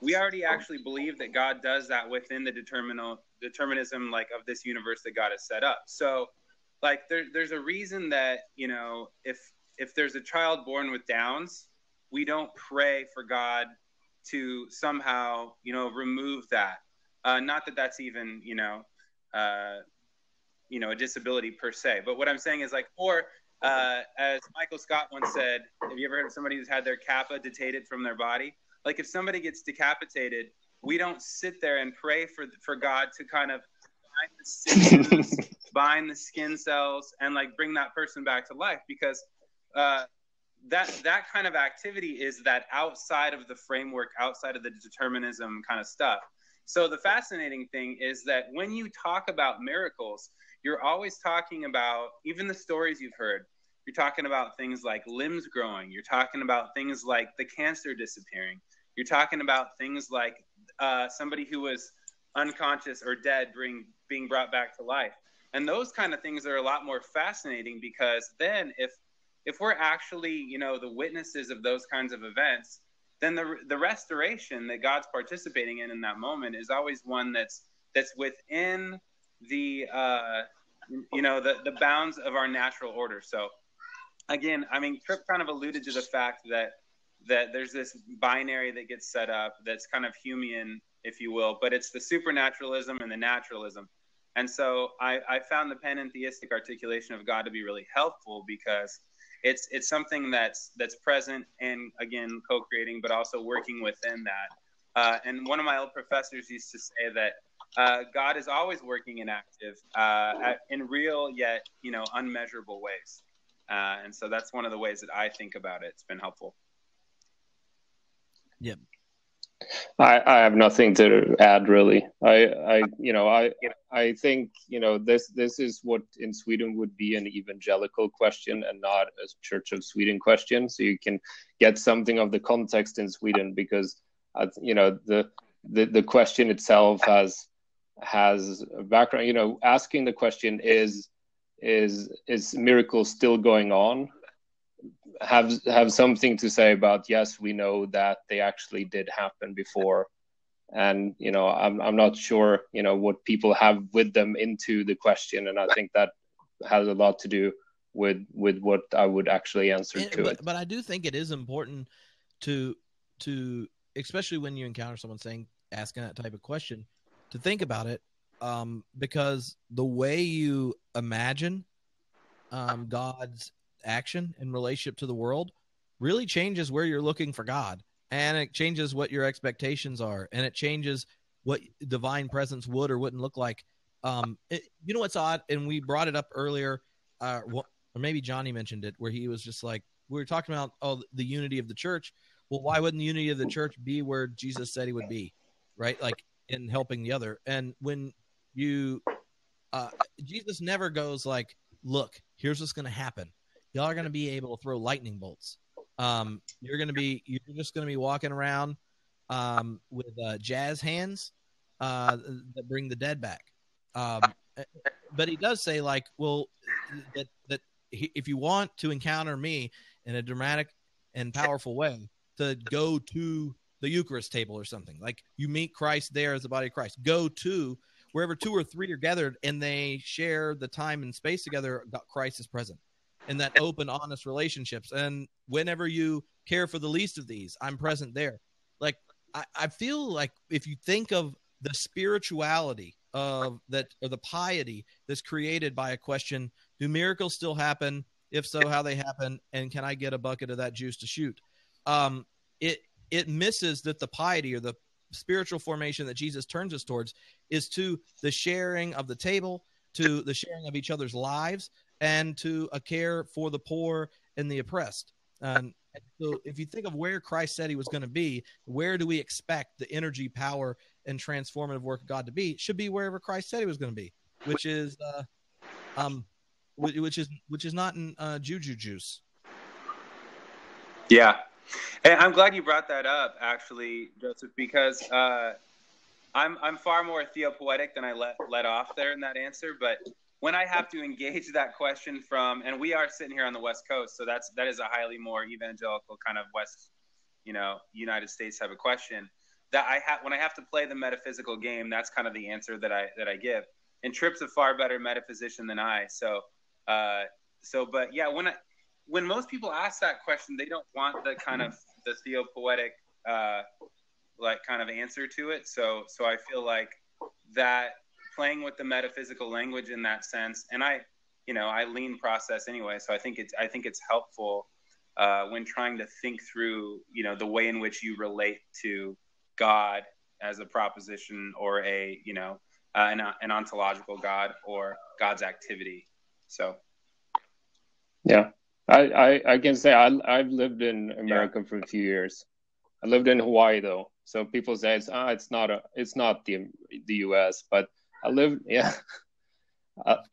we already actually believe that God does that within the determinism like of this universe that God has set up. So like there's a reason that, you know, if there's a child born with Downs, we don't pray for God to somehow, you know, remove that. Not that that's even, a disability per se. But what I'm saying is like, or as Michael Scott once said, have you ever heard of somebody who's had their kappa detated from their body? Like if somebody gets decapitated, we don't sit there and pray for God to kind of bind the sinews, bind the skin cells, and like bring that person back to life, because that kind of activity is that outside of the framework, outside of the determinism kind of stuff. So the fascinating thing is that when you talk about miracles, you're always talking about, even the stories you've heard, you're talking about things like limbs growing. You're talking about things like the cancer disappearing. You're talking about things like somebody who was unconscious or dead being brought back to life. And those kind of things are a lot more fascinating, because then if we're actually, you know, the witnesses of those kinds of events, then the restoration that God's participating in that moment is always one that's within the the bounds of our natural order. So again, I mean, Tripp kind of alluded to the fact that there's this binary that gets set up that's kind of Humean, if you will, but it's the supernaturalism and the naturalism. And so I found the panentheistic articulation of God to be really helpful, because it's something that's present and, again, co-creating, but also working within that. And one of my old professors used to say that God is always working and active in real yet, you know, unmeasurable ways. And so that's one of the ways that I think about it. It's been helpful. Yep. I have nothing to add, really. I think, you know, this is what in Sweden would be an evangelical question and not a Church of Sweden question. So you can get something of the context in Sweden, because you know, the question itself has a background. You know, asking the question is miracles still going on? Have something to say about, yes, we know that they actually did happen before, and you know, I'm not sure, you know, what people have with them into the question, and I think that has a lot to do with what I would actually answer to it. But I do think it is important to especially when you encounter someone asking that type of question, to think about it, because the way you imagine God's action in relationship to the world really changes where you're looking for God, and it changes what your expectations are, and it changes what divine presence would or wouldn't look like. You know what's odd, and we brought it up earlier, or maybe Johnny mentioned it, where he was just like, we were talking about the unity of the church. Well, why wouldn't the unity of the church be where Jesus said he would be, right? Like in helping the other. And when you, Jesus never goes like, look, here's what's going to happen. Y'all are going to be able to throw lightning bolts. You're just going to be walking around with jazz hands that bring the dead back. But he does say, like, well, that if you want to encounter me in a dramatic and powerful way, to go to the Eucharist table or something. Like, you meet Christ there as the body of Christ. Go to wherever 2 or 3 are gathered and they share the time and space together, Christ is present. And that open, honest relationships. And whenever you care for the least of these, I'm present there. Like, I feel like if you think of the spirituality of that, or the piety that's created by a question, do miracles still happen? If so, how they happen? And can I get a bucket of that juice to shoot? It misses that the piety or the spiritual formation that Jesus turns us towards is to the sharing of the table, to the sharing of each other's lives, and to a care for the poor and the oppressed. And so if you think of where Christ said he was going to be, where do we expect the energy, power, and transformative work of God to be? It should be wherever Christ said he was going to be, which is not in juju juice. Yeah. And I'm glad you brought that up, actually, Joseph, because I'm far more theopoetic than I let off there in that answer. But when I have to engage that question from, and we are sitting here on the West Coast, so that is a highly more evangelical kind of West, United States type of question. When I have to play the metaphysical game, that's kind of the answer that I give. And Tripp's a far better metaphysician than I. But yeah, when most people ask that question, they don't want the kind of the theopoetic like kind of answer to it. So I feel like that playing with the metaphysical language in that sense, and I lean process anyway, so I think it's helpful when trying to think through the way in which you relate to God as a proposition or an ontological God or God's activity. So yeah. I can say I've lived in America for a few years. I lived in Hawaii though, so people say it's not the U.S. But I lived,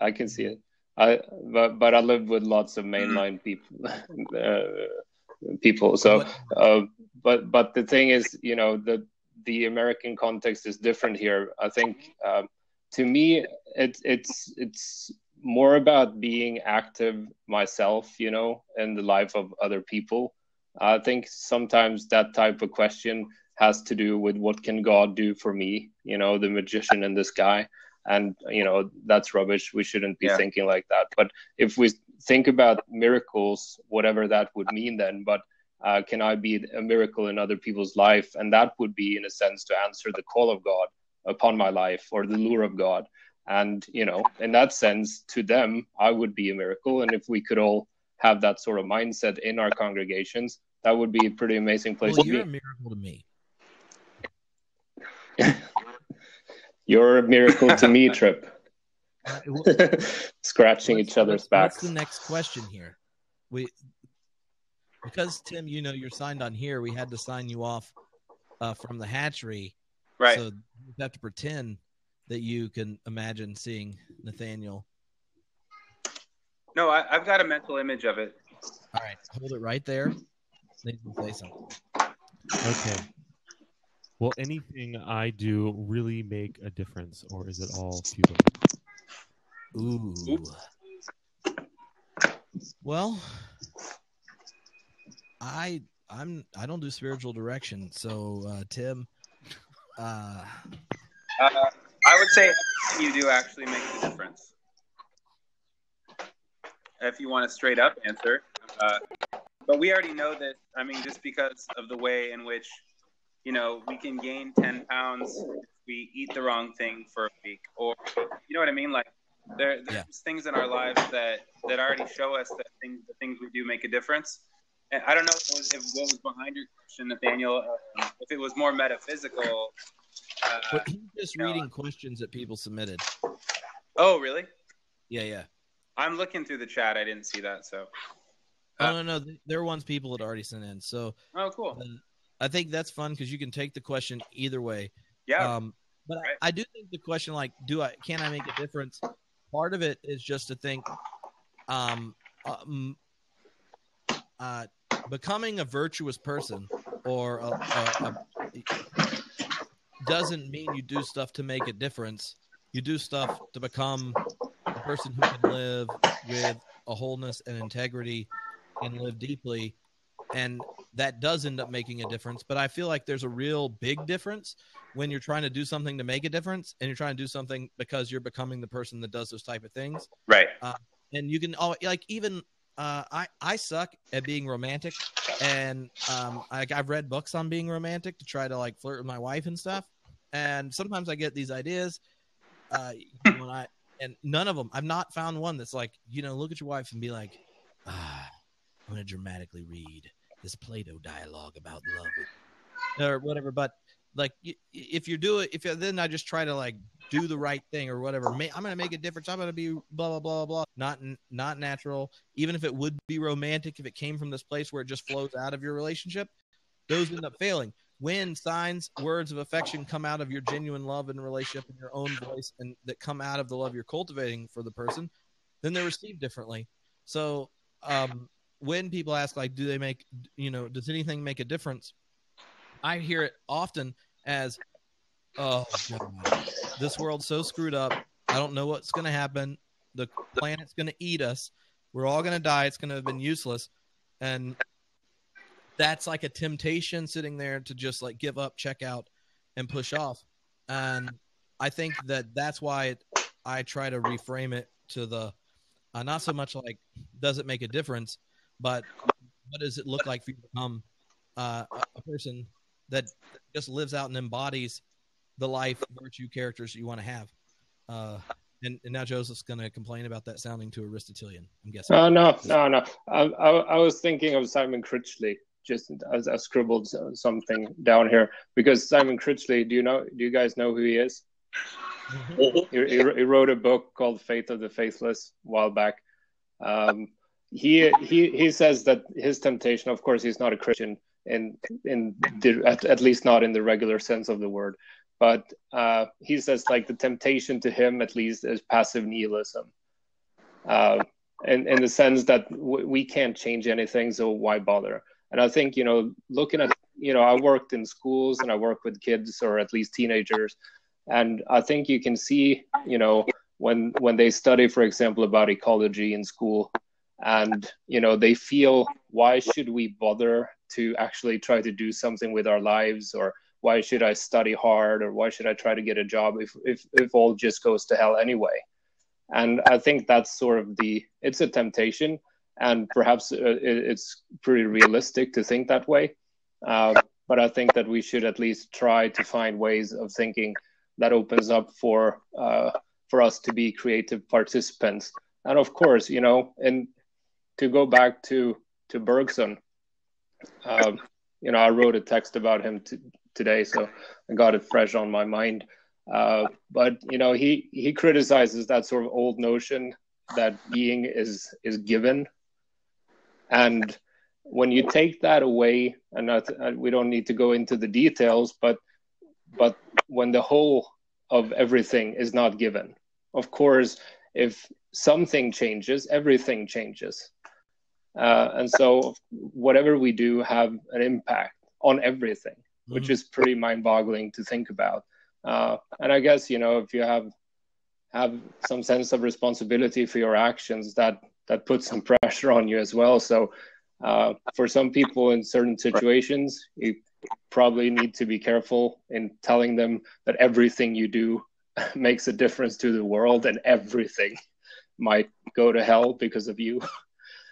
I can see it. But I lived with lots of mainline people. So, but the thing is, the American context is different here. I think to me, it's more about being active myself, in the life of other people. I think sometimes that type of question has to do with what can God do for me, the magician in the sky. And, that's rubbish. We shouldn't be thinking like that. But if we think about miracles, whatever that would mean then, but can I be a miracle in other people's life? And that would be, in a sense, to answer the call of God upon my life or the lure of God. And, in that sense, to them, I would be a miracle. And if we could all have that sort of mindset in our congregations, that would be a pretty amazing place to be. You're a miracle to me. You're a miracle to me, Trip. Scratching each other's backs. What's the next question here? Because, Tim, you're signed on here, we had to sign you off from the hatchery. Right. So you have to pretend that you can imagine seeing Nathaniel. No, I've got a mental image of it. All right, hold it right there. They can say something. Okay. Will anything I do really make a difference, or is it all futile? Ooh. Well, I don't do spiritual direction, so Tim. I would say everything you do actually makes a difference. If you want a straight up answer, but we already know that. I mean, just because of the way in which we can gain 10 pounds if we eat the wrong thing for a week, or you know what I mean. Like there's things in our lives that already show us that the things we do make a difference. And I don't know if what was behind your question, Nathaniel, if it was more metaphysical. He's just reading questions that people submitted. Oh, really? Yeah. I'm looking through the chat. I didn't see that. So. No. There are ones people had already sent in. So. Oh, cool. I think that's fun because you can take the question either way. Yeah. But I do think the question, like, can I make a difference? Part of it is just to think, becoming a virtuous person or doesn't mean you do stuff to make a difference. You do stuff to become a person who can live with a wholeness and integrity and live deeply. And that does end up making a difference. But I feel like there's a real big difference when you're trying to do something to make a difference and you're trying to do something because you're becoming the person that does those type of things. Right. And you can I suck at being romantic, and I've read books on being romantic to try to like flirt with my wife and stuff. And sometimes I get these ideas, and none of them, I've not found one that's like, look at your wife and be like, I'm going to dramatically read this Plato dialogue about love or whatever. But like, then I just try to like do the right thing or whatever. I'm going to make a difference. I'm going to be blah, blah, blah, blah. Not natural. Even if it would be romantic, if it came from this place where it just flows out of your relationship, those end up failing. When signs, words of affection come out of your genuine love and relationship in your own voice and that come out of the love you're cultivating for the person, then they're received differently. So when people ask, like, does anything make a difference? I hear it often as, oh, God, this world's so screwed up. I don't know what's going to happen. The planet's going to eat us. We're all going to die. It's going to have been useless. And that's like a temptation sitting there to just like give up, check out, and push off. And I think that's why I try to reframe it to the not so much like, does it make a difference, but what does it look like for you to become a person that just lives out and embodies the life, virtue, characters you want to have. And now Joseph's going to complain about that sounding too Aristotelian, I'm guessing. No. I was thinking of Simon Critchley. Just as I scribbled something down here, because Simon Critchley, do you guys know who he is? Mm-hmm. He wrote a book called Faith of the Faithless a while back. He says that his temptation, of course, he's not a Christian at least not in the regular sense of the word, but he says like the temptation to him at least is passive nihilism, in the sense that we can't change anything, so why bother? And I think, looking at, I worked in schools and I work with kids, or at least teenagers. And I think you can see, when they study, for example, about ecology in school, and, they feel, why should we bother to actually try to do something with our lives? Or why should I study hard? Or why should I try to get a job if all just goes to hell anyway? And I think that's sort of it's a temptation. And perhaps it's pretty realistic to think that way. But I think that we should at least try to find ways of thinking that opens up for us to be creative participants. And of course, and to go back to Bergson, I wrote a text about him today, so I got it fresh on my mind. But, he criticizes that sort of old notion that being is given. And when you take that away, and we don't need to go into the details, but when the whole of everything is not given, of course, if something changes, everything changes. And so whatever we do have an impact on everything, which is pretty mind-boggling to think about. And I guess, if you have some sense of responsibility for your actions, that puts some pressure on you as well. So for some people in certain situations, you probably need to be careful in telling them that everything you do makes a difference to the world and everything might go to hell because of you.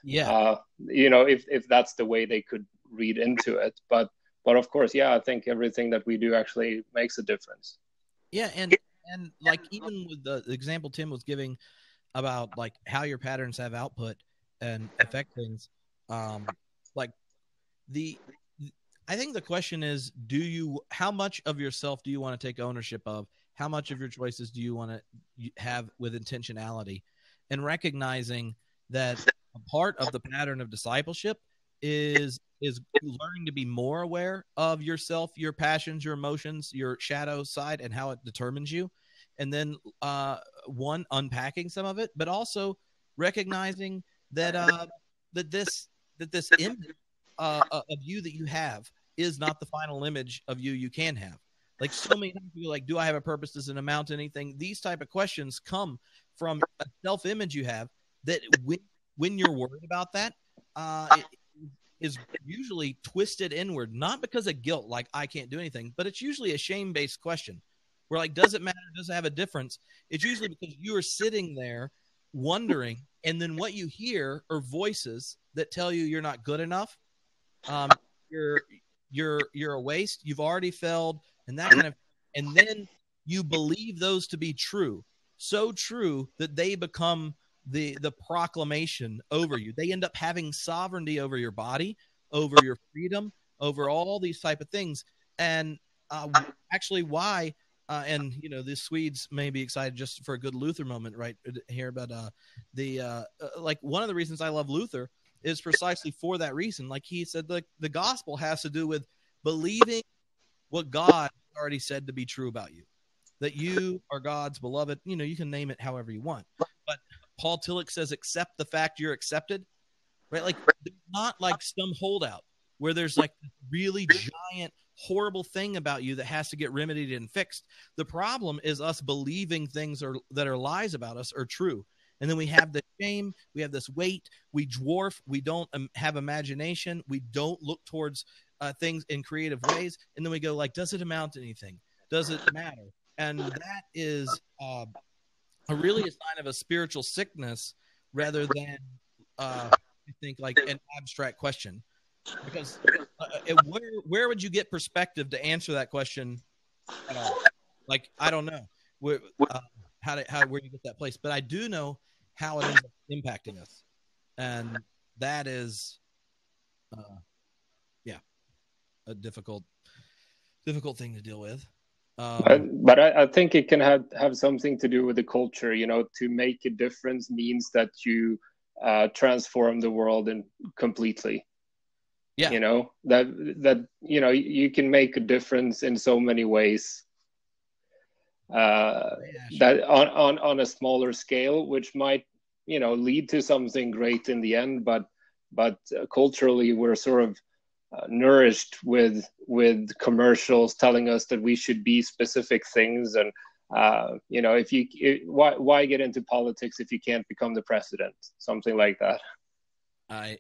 Yeah. If that's the way they could read into it. But of course, I think everything that we do actually makes a difference. Yeah. And like, even with the example Tim was giving about like how your patterns have output and affect things, I think the question is, how much of yourself do you want to take ownership of? How much of your choices do you want to have with intentionality? And recognizing that a part of the pattern of discipleship is learning to be more aware of yourself, your passions, your emotions, your shadow side, and how it determines you. And then one, unpacking some of it, but also recognizing that that this image of you that you have is not the final image of you can have. Like, so many people are like, do I have a purpose? Does it amount to anything? These type of questions come from a self-image you have that when you're worried about that, it is usually twisted inward, not because of guilt, like I can't do anything, but it's usually a shame-based question. We're like, does it matter? Does it have a difference? It's usually because you are sitting there wondering, and then what you hear are voices that tell you you're not good enough. You're a waste. You've already failed, and that kind of, and then you believe those to be true, so true that they become the proclamation over you. They end up having sovereignty over your body, over your freedom, over all these type of things. And actually, why? And the Swedes may be excited just for a good Luther moment right here, but like one of the reasons I love Luther is precisely for that reason. Like he said, the gospel has to do with believing what God already said to be true about you, that you are God's beloved. You can name it however you want, but Paul Tillich says, accept the fact you're accepted, right? Like, not like some holdout where there's like this really giant, horrible thing about you that has to get remedied and fixed. The problem is us believing things that are lies about us are true. And then we have the shame, we have this weight, we dwarf, we don't have imagination, we don't look towards things in creative ways. And then we go like, does it amount to anything? Does it matter? And that is really a sign of a spiritual sickness rather than I think like an abstract question. Because where would you get perspective to answer that question at all? Like, I don't know where you get that place, but I do know how it ends up impacting us, and that is, a difficult thing to deal with. But I think it can have something to do with the culture. To make a difference means that you transform the world completely. Yeah. That you can make a difference in so many ways. That on a smaller scale, which might lead to something great in the end, but culturally we're sort of nourished with commercials telling us that we should be specific things, and why get into politics if you can't become the president, something like that. I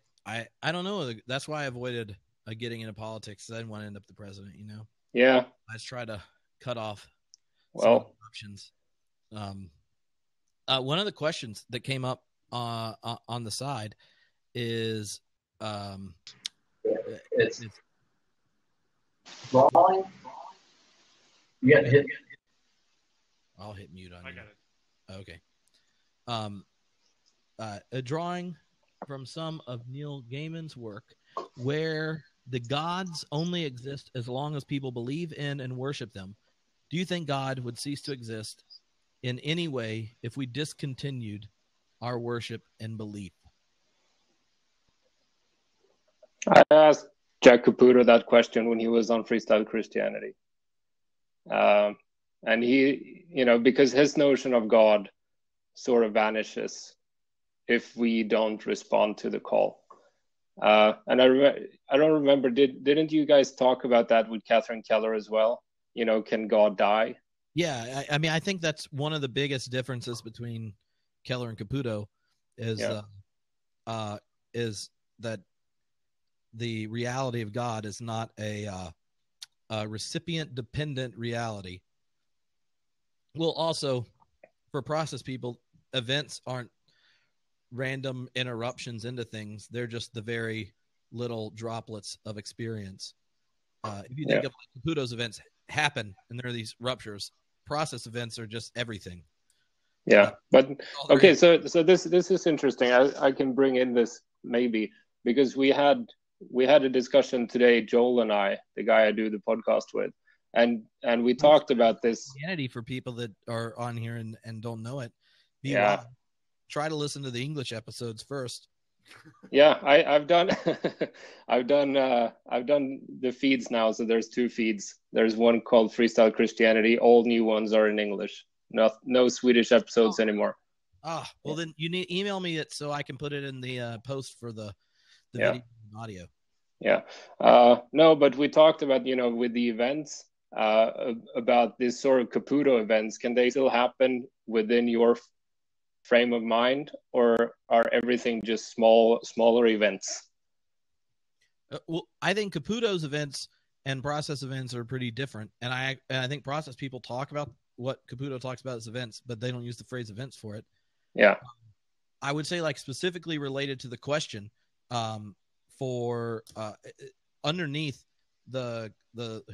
don't know. That's why I avoided getting into politics. I didn't want to end up the president, Yeah. I just try to cut off options. One of the questions that came up on the side is it's drawing. You got to hit. I'll hit mute on you. Okay. A drawing from some of Neil Gaiman's work where the gods only exist as long as people believe in and worship them. Do you think God would cease to exist in any way if we discontinued our worship and belief? I asked Jack Caputo that question when he was on Freestyle Christianity. And he, because his notion of God sort of vanishes if we don't respond to the call. And I don't remember, didn't you guys talk about that with Catherine Keller as well? Can God die? Yeah, I mean, I think that's one of the biggest differences between Keller and Caputo is that the reality of God is not a recipient-dependent reality. Well, also, for process people, events aren't random interruptions into things. They're just the very little droplets of experience. If you think of Caputo's events happen and there are these ruptures, process events are just everything. Yeah, but okay, so this is interesting. I can bring in this maybe because we had a discussion today, Joel and I, the guy I do the podcast with, and we talked about this. Christianity for people that are on here and don't know it. Yeah. Try to listen to the English episodes first. Yeah, I've done I've done the feeds now. So there's 2 feeds. There's one called Freestyle Christianity. All new ones are in English. No Swedish episodes anymore. Well, then you need email me it so I can put it in the post for the Yeah. video and audio. Yeah. No, but we talked about, with the events, about this sort of Caputo events. Can they still happen within your frame of mind, or are everything just smaller events? Well, I think Caputo's events and process events are pretty different. And I think process people talk about what Caputo talks about as events, but they don't use the phrase events for it. Yeah. I would say, like, specifically related to the question, for underneath the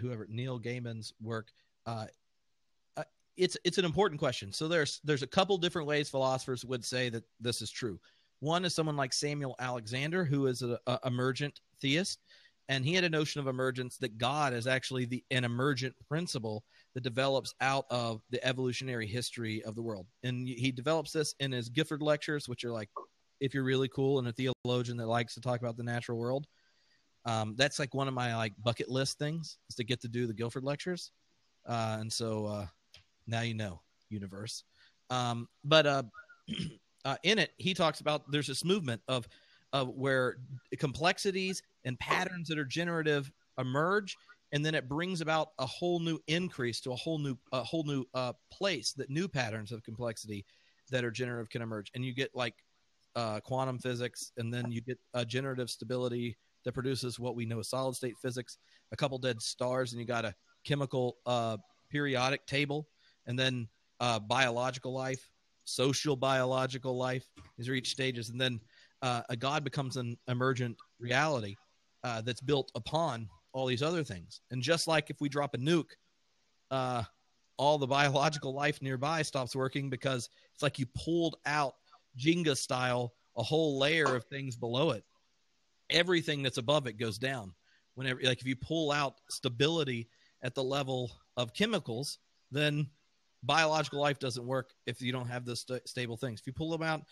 whoever Neil Gaiman's work, it's an important question. So there's a couple different ways philosophers would say that this is true. One is someone like Samuel Alexander, who is an emergent theist, and he had a notion of emergence, that God is actually an emergent principle that develops out of the evolutionary history of the world. And he develops this in his Gifford lectures, which are like, if you're really cool and a theologian that likes to talk about the natural world, that's like one of my like bucket list things, is to get to do the Guilford lectures. And so now you know, universe. But in it, he talks about there's this movement of where complexities and patterns that are generative emerge, and then it brings about a whole new increase to a whole new place that new patterns of complexity that are generative can emerge. And you get like quantum physics, and then you get generative stability that produces what we know as solid state physics, a couple dead stars, and you got a chemical periodic table, and then biological life, social biological life. These are each stages. And then a God becomes an emergent reality that's built upon all these other things. And just like if we drop a nuke, all the biological life nearby stops working, because it's like you pulled out Jenga style a whole layer of things below it. Everything that's above it goes down. Whenever, like, if you pull out stability at the level of chemicals, then biological life doesn't work if you don't have the stable things. If you pull them out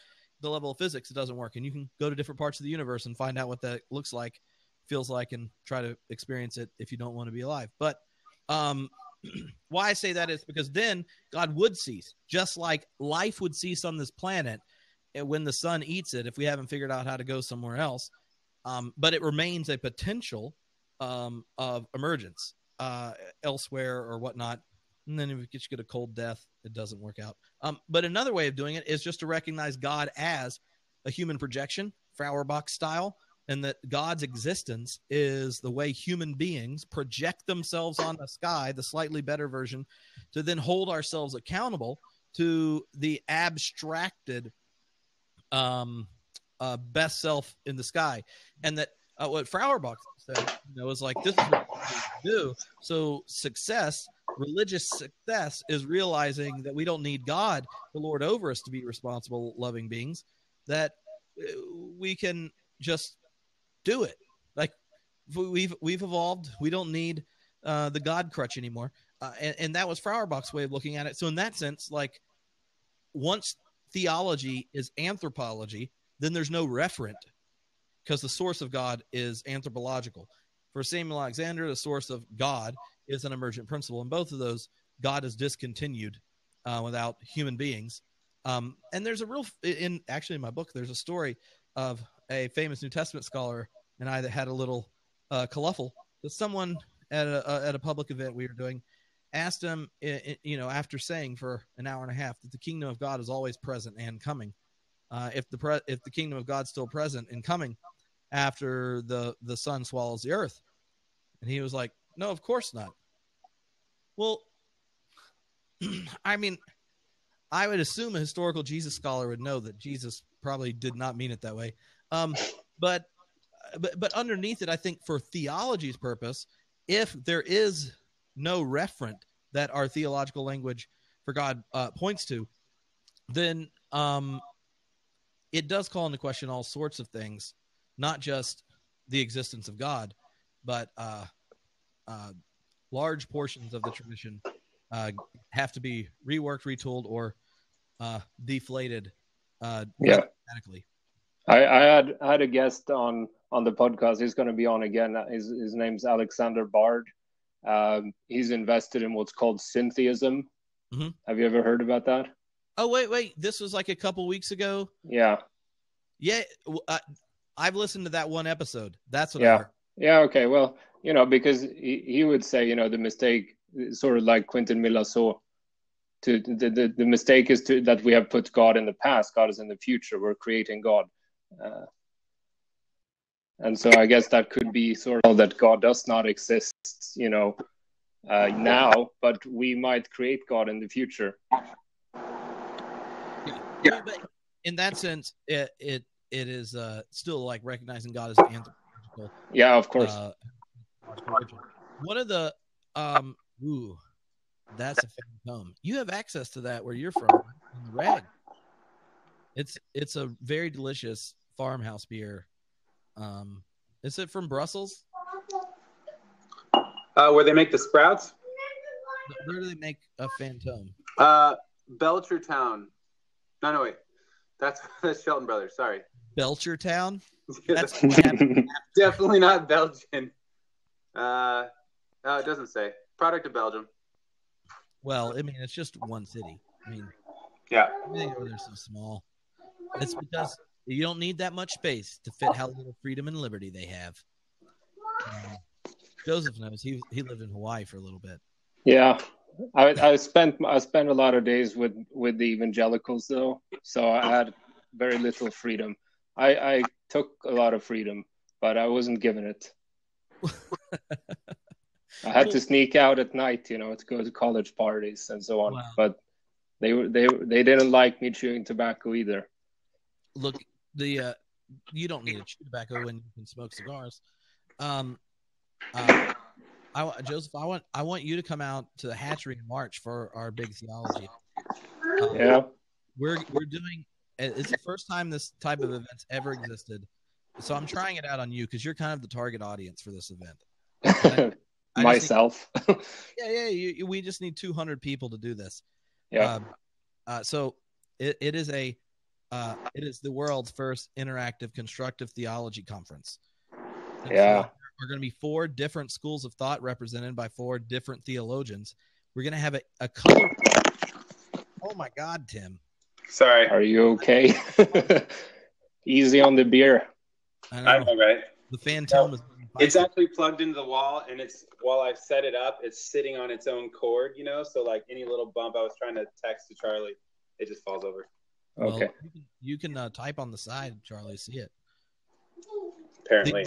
the level of physics, it doesn't work. And you can go to different parts of the universe and find out what that looks like, feels like, and try to experience it if you don't want to be alive. But why I say that is because then God would cease, just like life would cease on this planet when the sun eats it, if we haven't figured out how to go somewhere else. But it remains a potential of emergence elsewhere or whatnot. And then if you get a cold death, it doesn't work out. But another way of doing it is just to recognize God as a human projection, Feuerbach style, and that God's existence is the way human beings project themselves on the sky, the slightly better version, to then hold ourselves accountable to the abstracted best self in the sky. And that what Feuerbach said, is like, this is what we do. So religious success is realizing that we don't need God to lord over us to be responsible, loving beings, that we can just do it. Like, we've evolved. We don't need the God crutch anymore. And that was Feuerbach's way of looking at it. So in that sense, like, once theology is anthropology, then there's no referent, because the source of God is anthropological. For Samuel Alexander, the source of God is an emergent principle. And both of those, God is discontinued without human beings. And there's in my book, there's a story of a famous New Testament scholar and I that had a little kerfuffle, that someone at a public event we were doing asked him, after saying for an hour and a half that the kingdom of God is always present and coming, if the kingdom of God's still present and coming after the sun swallows the earth. And he was like, no, of course not. Well, I mean, I would assume a historical Jesus scholar would know that Jesus probably did not mean it that way. But underneath it, I think for theology's purpose, if there is no referent that our theological language for God points to, then it does call into question all sorts of things, not just the existence of God, but large portions of the tradition have to be reworked, retooled, or deflated dramatically. I had a guest on the podcast. He's going to be on again. His name's Alexander Bard. He's invested in what's called syntheism. Mm-hmm. Have you ever heard about that? Oh, wait. This was like a couple weeks ago. Yeah. Yeah. I've listened to that one episode. That's what I heard. Yeah. Okay. Well, because he would say, the mistake is sort of like Quentin Milasot. The mistake is that we have put God in the past. God is in the future. We're creating God. And so I guess that could be sort of that God does not exist, now, but we might create God in the future. Yeah. But in that sense, it is still like recognizing God as anthropological. Yeah, of course. One of the that's a phantom. You have access to that where you're from, in the Rag. It's a very delicious farmhouse beer. Is it from Brussels? Where they make the sprouts? Where do they make a Phantom? Belchertown. No, wait. That's Shelton Brothers. Sorry. Belchertown? That's definitely not Belgian. It doesn't say. Product of Belgium. Well, I mean, it's just one city. I mean, yeah. Everything over there is so small. It's because you don't need that much space to fit how little freedom and liberty they have. Joseph knows he lived in Hawaii for a little bit. Yeah, I spent a lot of days with the evangelicals though, so I had very little freedom. I took a lot of freedom, but I wasn't given it. I had to sneak out at night, to go to college parties and so on. Wow. But they didn't like me chewing tobacco either. Look, you don't need to chew tobacco when you can smoke cigars. Joseph, I want you to come out to the hatchery in March for our big theology. Yeah, we're doing. It's the first time this type of event's ever existed, so I'm trying it out on you because you're kind of the target audience for this event. Myself. Yeah. We just need 200 people to do this. Yeah. So it is the world's first interactive constructive theology conference. And yeah. So we're going to be 4 different schools of thought represented by 4 different theologians. We're going to have a color. Oh my God, Tim. Sorry. Are you okay? Easy on the beer. I know, right? The Phantom is. It's actually plugged into the wall, and while I've set it up, it's sitting on its own cord, So like any little bump, I was trying to text to Charlie, it just falls over. Okay. Well, you can type on the side, Charlie, see it. Apparently.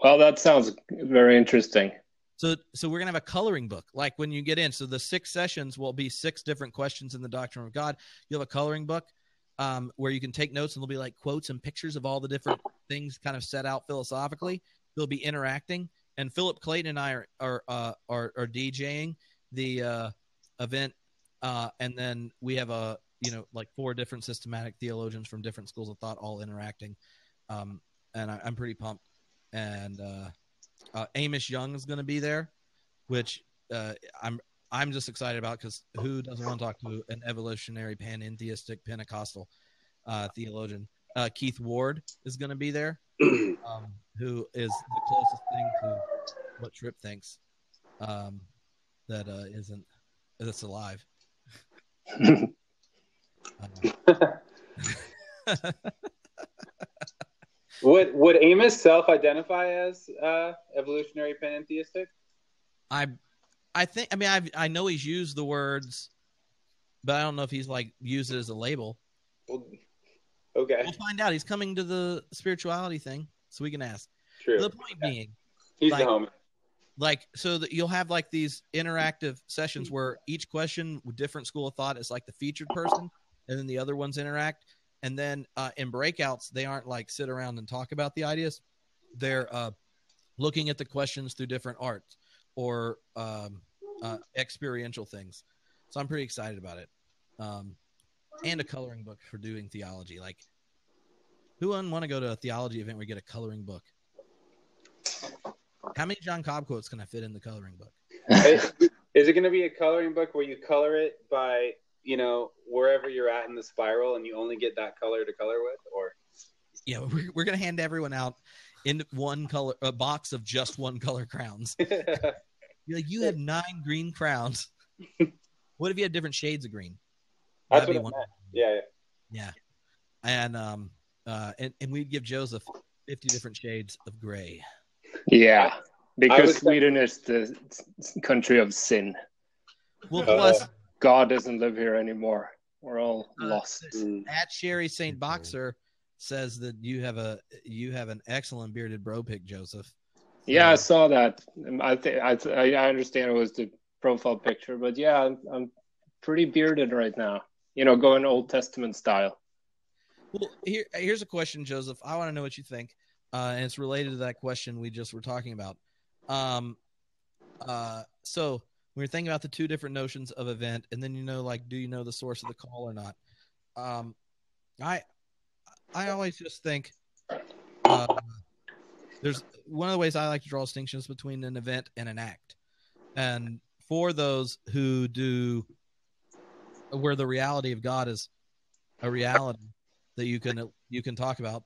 Well, that sounds very interesting. So we're gonna have a coloring book, like when you get in. So the 6 sessions will be 6 different questions in the doctrine of God. You'll have a coloring book. Where you can take notes, and there'll be like quotes and pictures of all the different things kind of set out philosophically. They'll be interacting, and Philip Clayton and I are DJing the event, and then we have like 4 different systematic theologians from different schools of thought all interacting, and I'm pretty pumped. And Amos Young is going to be there, which I'm just excited about because who doesn't want to talk to an evolutionary panentheistic Pentecostal theologian? Keith Ward is going to be there, who is the closest thing to what Tripp thinks that's alive. Would Amos self-identify as evolutionary panentheistic? I know he's used the words, but I don't know if he's like used it as a label. Well, okay. We'll find out. He's coming to the spirituality thing, so we can ask. True. The point being, he's the homie. Like, so that you'll have like these interactive sessions where each question with different school of thought is like the featured person, and then the other ones interact. And then in breakouts, they aren't like sit around and talk about the ideas. They're looking at the questions through different arts or experiential things. So I'm pretty excited about it. And a coloring book for doing theology. Like, who wouldn't want to go to a theology event where we get a coloring book? How many John Cobb quotes can I fit in the coloring book? Is it going to be a coloring book where you color it by, wherever you're at in the spiral and you only get that color to color with? Or you know, we're going to hand everyone out in a box of just one color crowns. You're like, you have 9 green crowns. What if you had different shades of green? That's what I meant. Yeah. And we'd give Joseph 50 different shades of gray. Yeah, because Sweden is the country of sin. Well, plus God doesn't live here anymore. We're all lost. At Sherry St. Boxer says that you have an excellent bearded bro pic, Joseph. Yeah, I saw that. I understand it was the profile picture, but yeah, I'm pretty bearded right now. You know, going Old Testament style. Well, here's a question, Joseph. I want to know what you think, and it's related to that question we just were talking about. So when you're thinking about the 2 different notions of event, and then do you know the source of the call or not? I always just think there's one of the ways I like to draw distinctions between an event and an act, and for those who do, where the reality of God is a reality that you can talk about,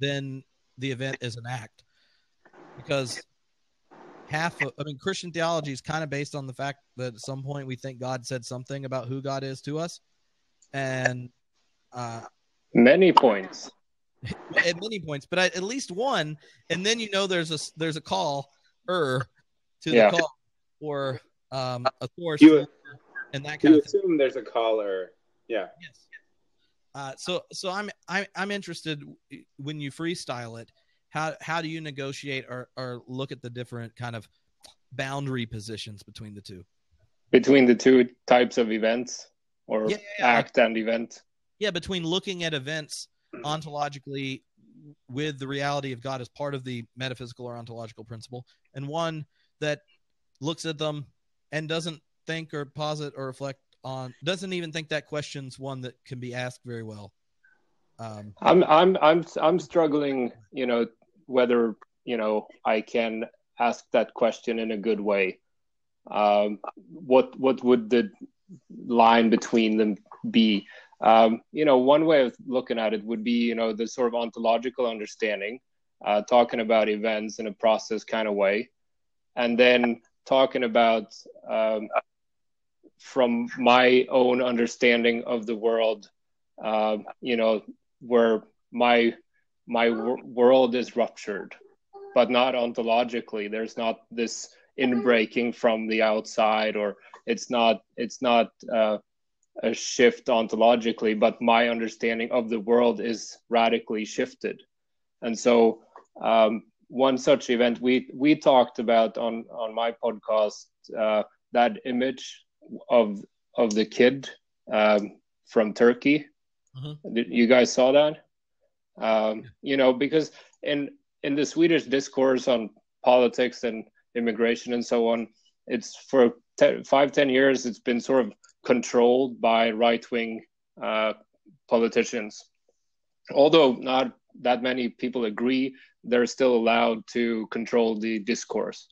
then the event is an act, because Christian theology is kind of based on the fact that at some point we think God said something about who God is to us, and many points. At many points, but at least one, and then there's a call to the call, or a source, and that kind of thing. You assume there's a caller. Yeah. Yes. So I'm interested, when you freestyle it, how do you negotiate or look at the different kind of boundary positions between the two? Between the 2 types of events, or act and event? Yeah, between looking at events ontologically with the reality of God as part of the metaphysical or ontological principle, and one that looks at them and doesn't think or posit or reflect on, doesn't even think that question's one that can be asked very well. I'm struggling, whether I can ask that question in a good way. What would the line between them be? One way of looking at it would be, the sort of ontological understanding, talking about events in a process kind of way, and then talking about from my own understanding of the world, where my world is ruptured, but not ontologically. There's not this inbreaking from the outside, or it's not a shift ontologically, but my understanding of the world is radically shifted. And so one such event we talked about on my podcast, that image of the kid from Turkey. Mm-hmm. You guys saw that? Because in the Swedish discourse on politics and immigration and so on, it's for 5-10 years, it's been sort of controlled by right-wing politicians. Although not that many people agree, they're still allowed to control the discourse.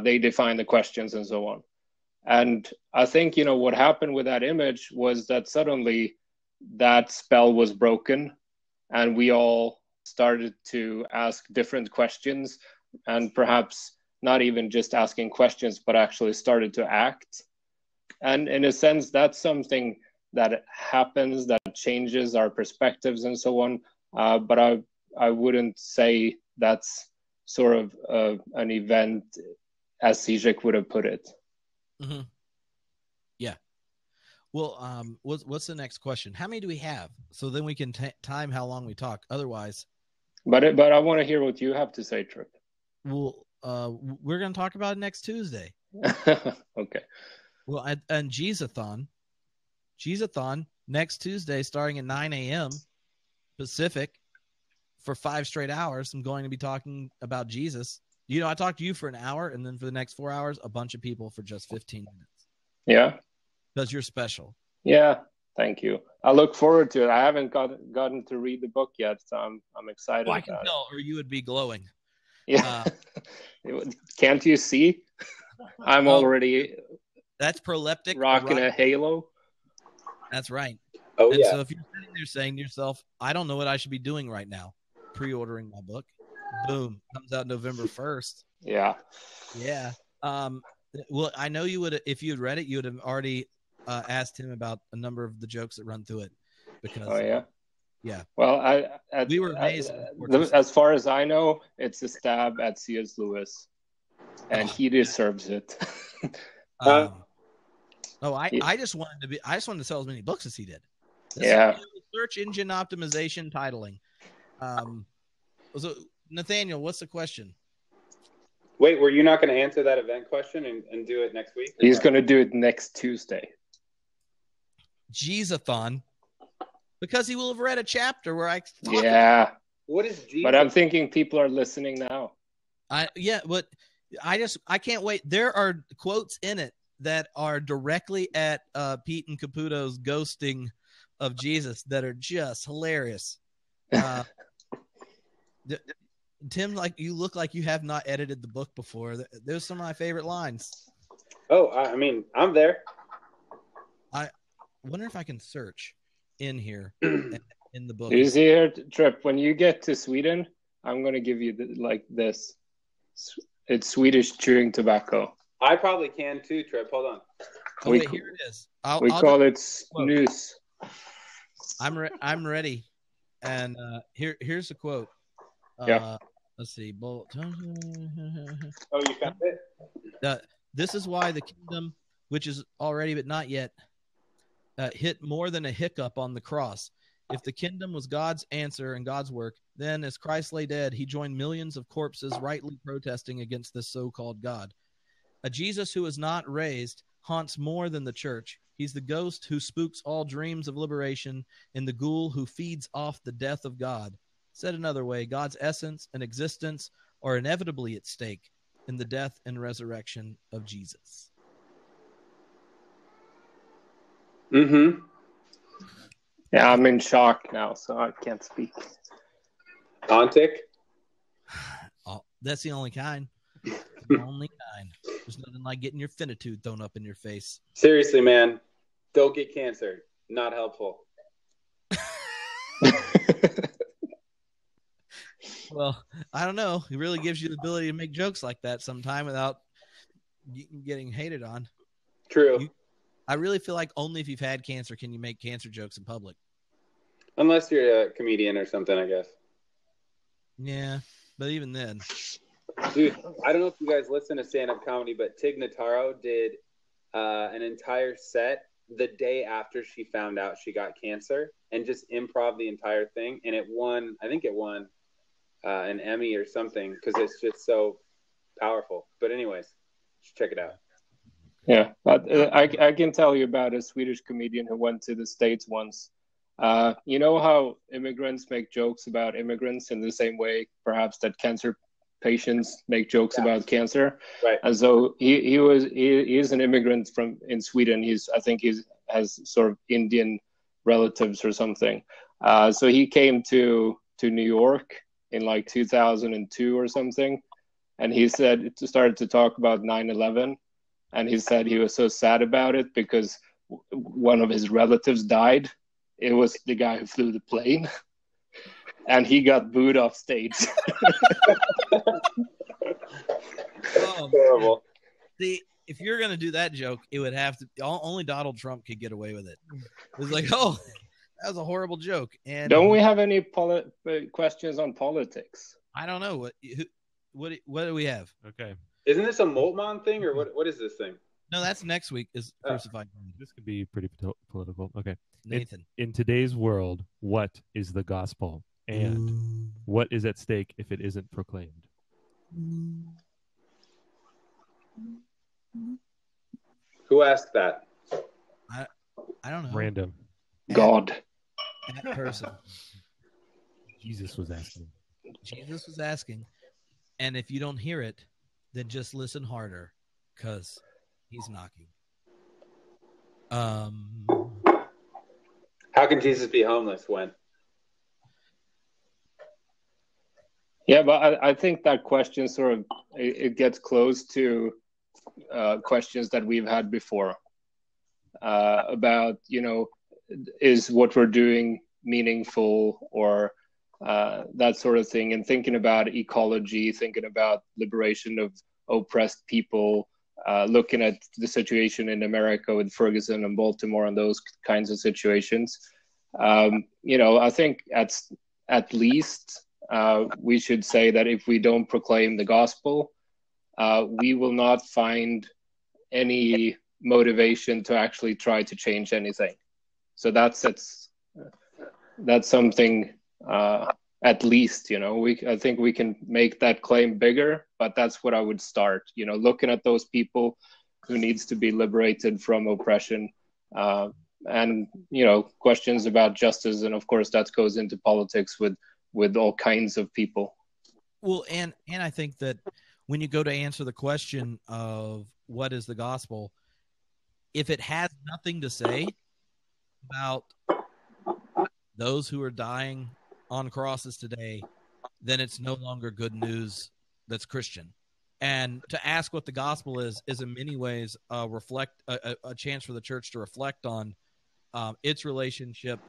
They define the questions and so on. And I think, what happened with that image was that suddenly that spell was broken, and we all started to ask different questions, and perhaps not even just asking questions, but actually started to act. And in a sense, that's something that happens, that changes our perspectives and so on. But I wouldn't say that's sort of an event as Zizek would have put it. Mm-hmm. Yeah. Well, what's the next question? How many do we have? So then we can time how long we talk. Otherwise. But I want to hear what you have to say, Trip. Well, we're going to talk about it next Tuesday. Okay. Well, and Jesus-a-thon next Tuesday, starting at 9 a.m. Pacific, for 5 straight hours. I'm going to be talking about Jesus. I talked to you for an hour, and then for the next 4 hours, a bunch of people for just 15 minutes. Yeah. Because you're special. Yeah. Thank you. I look forward to it. I haven't gotten to read the book yet, so I'm excited. Well, I can tell, or you would be glowing. Yeah. Can't you see? I'm already. That's proleptic. Rocking a halo. That's right. Oh, yeah. So if you're sitting there saying to yourself, I don't know what I should be doing right now. Pre-ordering my book. Boom. Comes out November 1st. Yeah. Yeah. Well, I know you would, if you had read it, you would have already asked him about a number of the jokes that run through it. Because, oh, yeah. Yeah. Well, we were amazed. As far as I know, it's a stab at C.S. Lewis, and he deserves it. I just wanted to sell as many books as he did. This is search engine optimization titling. So Nathaniel, what's the question? Wait, were you not going to answer that event question and do it next week? He's going to do it next Tuesday. Jeezathon. Because he will have read a chapter where I talk about. What is Jesus? But I'm thinking people are listening now. But I can't wait. There are quotes in it that are directly at Pete and Caputo's ghosting of Jesus that are just hilarious. Tim, you look like you have not edited the book before. Those are some of my favorite lines. Oh, I mean, I'm there. I wonder if I can search in here in the book. You see here, Trip, when you get to Sweden, I'm going to give you this. It's Swedish chewing tobacco. I probably can too, Trip. Hold on. Wait, here it is. I'll call it snus. I'm ready. And here's the quote. Yeah. Let's see. Oh, you found it? This is why the kingdom, which is already but not yet, hit more than a hiccup on the cross. If the kingdom was God's answer and God's work, then as Christ lay dead, he joined millions of corpses rightly protesting against this so-called God. A Jesus who is not raised haunts more than the church. He's the ghost who spooks all dreams of liberation and the ghoul who feeds off the death of God. Said another way, God's essence and existence are inevitably at stake in the death and resurrection of Jesus. Mm-hmm. Yeah, I'm in shock now, so I can't speak. Ontic? Oh, that's the only kind. The only kind. There's nothing like getting your finitude thrown up in your face. Seriously, man. Don't get cancer. Not helpful. Well, I don't know. It really gives you the ability to make jokes like that sometime without getting hated on. True. I really feel like only if you've had cancer can you make cancer jokes in public. Unless you're a comedian or something, I guess. Yeah, but even then. Dude, I don't know if you guys listen to stand-up comedy, but Tig Notaro did an entire set the day after she found out she got cancer and just improv the entire thing. And it won an Emmy or something because it's just so powerful. But anyways, check it out. Yeah, but I can tell you about a Swedish comedian who went to the States once. You know how immigrants make jokes about immigrants in the same way, perhaps, that cancer patients make jokes about cancer. Right. And so he is an immigrant in Sweden. I think he has sort of Indian relatives or something. So he came to New York in 2002 or something, and he started to talk about 9/11. And he said he was so sad about it because one of his relatives died. It was the guy who flew the plane. And he got booed off stage. Terrible. See, if you're going to do that joke, it would have to – only Donald Trump could get away with it. It was like, oh, that was a horrible joke. And don't we have any questions on politics? I don't know. What do we have? Okay. Isn't this a Moltmann thing, or what is this thing? No, that's next week is Crucified. This could be pretty political. Okay. Nathan. In today's world, what is the gospel? And what is at stake if it isn't proclaimed? Who asked that? I don't know. Random. God. That person. Jesus was asking. Jesus was asking. And if you don't hear it, then just listen harder, because he's knocking. How can Jesus be homeless when? Yeah, but I think that question sort of it gets close to questions that we've had before about, is what we're doing meaningful or that sort of thing, and thinking about ecology, thinking about liberation of oppressed people, looking at the situation in America with Ferguson and Baltimore and those kinds of situations. I think at least we should say that if we don't proclaim the gospel, we will not find any motivation to actually try to change anything. So that's something, at least, I think we can make that claim bigger, but that's what I would start, looking at those people who needs to be liberated from oppression, and, questions about justice. And of course that goes into politics with all kinds of people. Well, and I think that when you go to answer the question of what is the gospel, if it has nothing to say about those who are dying on crosses today, then it's no longer good news that's Christian. And to ask what the gospel is in many ways a chance for the church to reflect on its relationship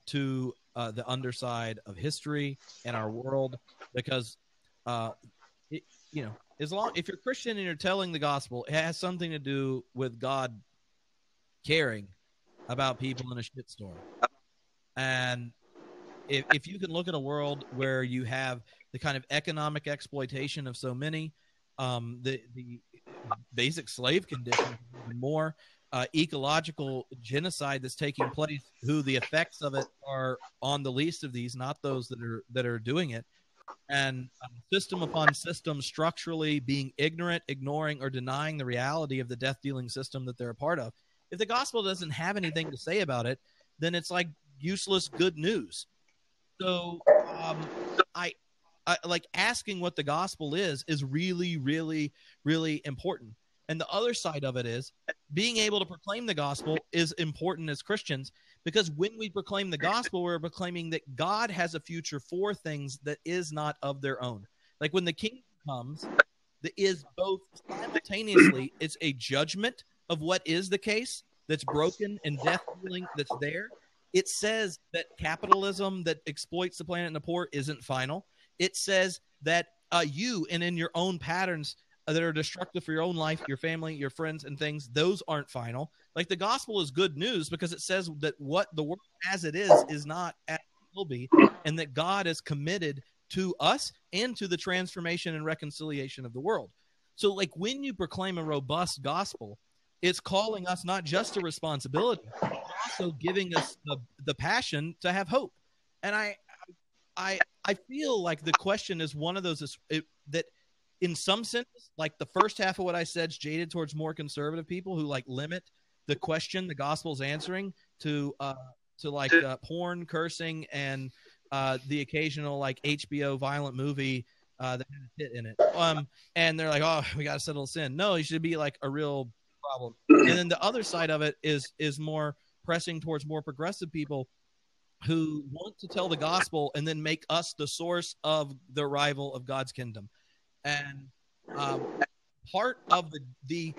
to the underside of history and our world, because if you're Christian and you're telling the gospel, it has something to do with God caring about people in a shitstorm. And if you can look at a world where you have the kind of economic exploitation of so many, the basic slave condition, even more, ecological genocide that's taking place, who the effects of it are on the least of these, not those that are doing it, and system upon system structurally being ignorant, ignoring, or denying the reality of the death-dealing system that they're a part of. If the gospel doesn't have anything to say about it, then it's like useless good news. So I like asking what the gospel is really, really, really important. And the other side of it is being able to proclaim the gospel is important as Christians, because when we proclaim the gospel, we're proclaiming that God has a future for things that is not of their own. Like when the kingdom comes, that is both simultaneously, it's a judgment of what is the case that's broken and death dealing that's there. It says that capitalism that exploits the planet and the poor isn't final. It says that you and in your own patterns that are destructive for your own life, your family, your friends, and things, those aren't final. Like the gospel is good news because it says that what the world as it is not as it will be, and that God is committed to us and to the transformation and reconciliation of the world. So like when you proclaim a robust gospel, it's calling us not just to responsibility, but also giving us the passion to have hope. And I feel like the question is one of those that in some sense, like the first half of what I said is jaded towards more conservative people who like limit the question the gospel's answering to porn, cursing, and the occasional like HBO violent movie that had a hit in it. And they're like, oh, we got to settle sin. No, it should be like a real problem. And then the other side of it is more pressing towards more progressive people who want to tell the gospel and then make us the source of the arrival of God's kingdom. And part of the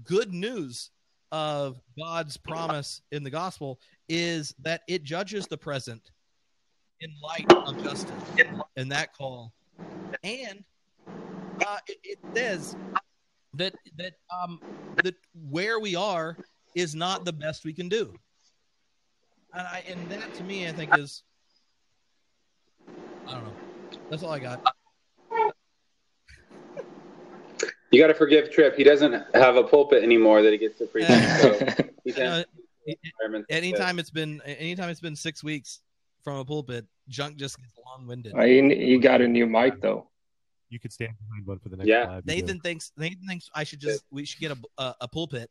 good news of God's promise in the gospel is that it judges the present in light of justice and that call. And it says that where we are is not the best we can do. And that to me, I think is, I don't know. That's all I got. You got to forgive Tripp. He doesn't have a pulpit anymore that he gets to preach. So anytime it's been 6 weeks from a pulpit, junk just gets long-winded. He got a new mic though. You could stand behind one for the next Blab. Nathan thinks we should get a pulpit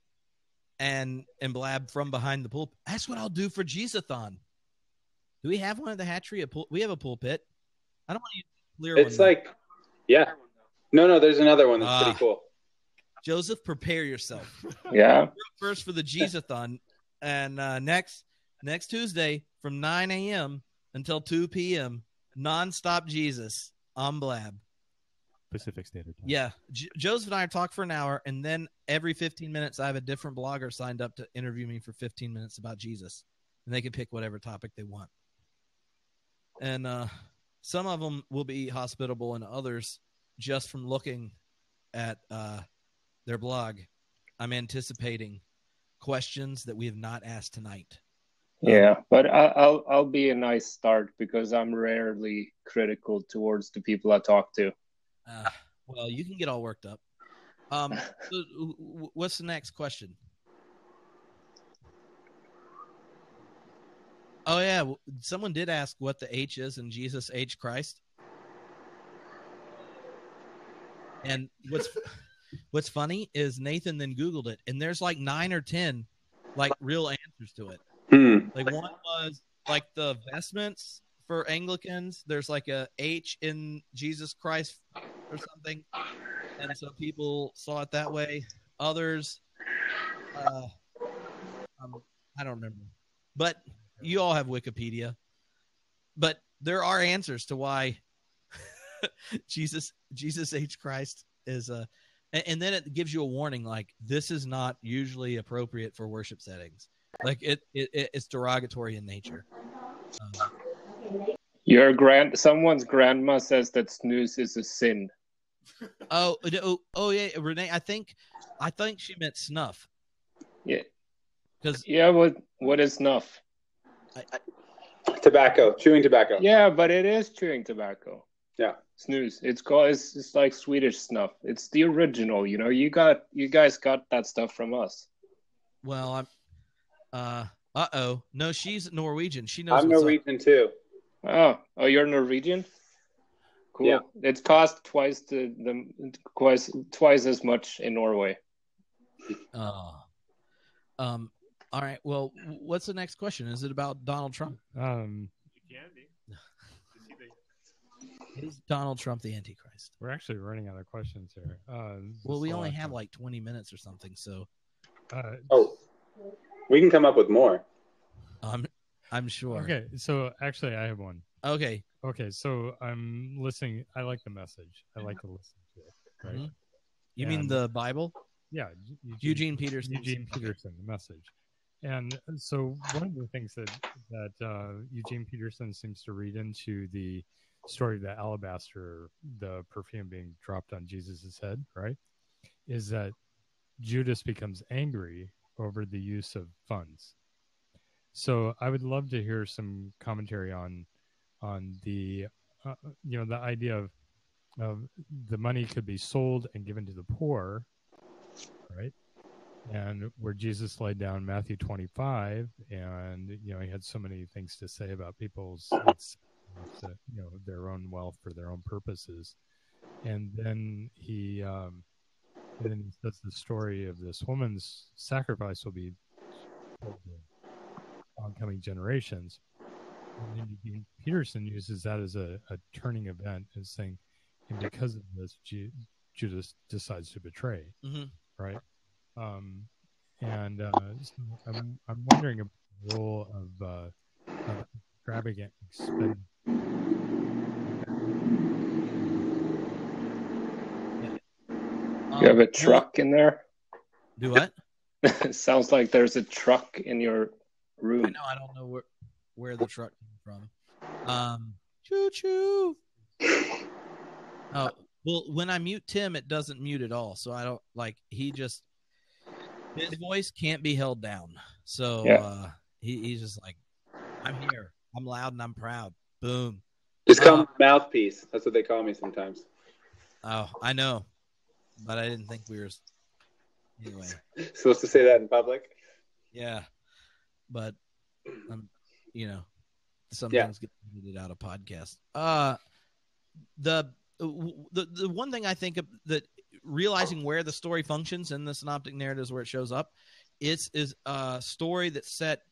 and blab from behind the pulpit. That's what I'll do for Jesus-a-thon. Do we have one at the hatchery? We have a pulpit. I don't want to use a clear one. It's like, yeah. No, there's another one that's pretty cool. Joseph, prepare yourself. Yeah. First for the Jesus-a-thon, and next Tuesday from 9 a.m. until 2 p.m. nonstop Jesus on Blab. Pacific Standard Time. Yeah. Joseph and I talk for an hour, and then every 15 minutes I have a different blogger signed up to interview me for 15 minutes about Jesus. and they can pick whatever topic they want. And some of them will be hospitable, and others, just from looking at their blog, I'm anticipating questions that we have not asked tonight. Yeah, but I'll be a nice start because I'm rarely critical towards the people I talk to. Well, you can get all worked up. What's the next question? Oh yeah, someone did ask what the H is in Jesus H Christ. And what's funny is Nathan then Googled it, and there's like 9 or 10 like real answers to it. Like one was like the vestments for Anglicans. There's like a H in Jesus Christ or something, and so people saw it that way. Others, I don't remember, but you all have Wikipedia. But there are answers to why Jesus H Christ is and then it gives you a warning, like this is not usually appropriate for worship settings. Like it's derogatory in nature. Someone's grandma says that snooze is a sin. Oh yeah, Renee. I think she meant snuff. Yeah. Yeah. What is snuff? Tobacco, chewing tobacco. Yeah, but it is chewing tobacco. Yeah. Snooze. It's like Swedish snuff. It's the original. You know, you guys got that stuff from us. Well, I'm. No, she's Norwegian. She knows. I'm Norwegian too. Oh, you're Norwegian. Cool. Yeah. It's cost twice as much in Norway. All right. Well, what's the next question? Is it about Donald Trump? It can be. Is Donald Trump the Antichrist? We're actually running out of questions here. Well, we only have like 20 minutes or something, so. We can come up with more. I'm sure. Okay, so actually, I have one. Okay. So I'm listening. I like the message. I like to listen to it. Right? Mm-hmm. You mean the Bible? Yeah. Eugene Peterson. The message. And so one of the things that Eugene Peterson seems to read into the story of the alabaster, the perfume being dropped on Jesus's head, right, is that Judas becomes angry over the use of funds. So I would love to hear some commentary on the the idea of the money could be sold and given to the poor, right? And where Jesus laid down Matthew 25, and he had so many things to say about people's their own wealth for their own purposes, and then he says the story of this woman's sacrifice will be told to oncoming generations. And then Peterson uses that as a turning event, as saying, and because of this, Judas decides to betray, right? So I'm wondering about the role of extravagant spending. You have a truck in there? Do what? It sounds like there's a truck in your room. I know. I don't know where the truck came from. Choo choo. Oh, well, when I mute Tim, it doesn't mute at all. So I don't his voice can't be held down. So yeah. He's just like, I'm here. I'm loud and I'm proud. Boom. Just call me mouthpiece. That's what they call me sometimes. Oh, I know. But I didn't think we were. Anyway. Supposed to say that in public? Yeah. But, sometimes get edited out of podcasts. The one thing I think of that realizing where the story functions in the synoptic narratives where it shows up is a story that's set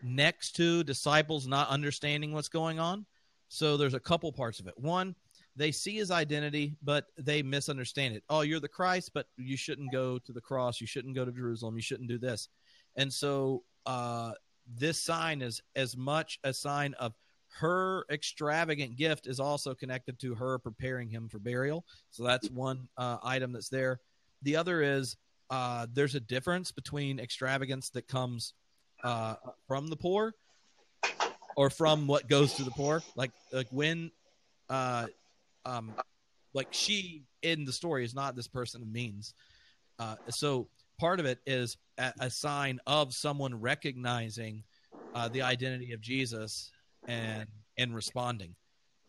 next to disciples not understanding what's going on. So there's a couple parts of it. One, they see his identity, but they misunderstand it. Oh, you're the Christ, but you shouldn't go to the cross. You shouldn't go to Jerusalem. You shouldn't do this. And so this sign is as much a sign of her extravagant gift is also connected to her preparing him for burial. So that's one item that's there. The other is there's a difference between extravagance that comes from the poor, or from what goes to the poor. Like when, like she in the story is not this person of means. So part of it is a sign of someone recognizing the identity of Jesus and responding.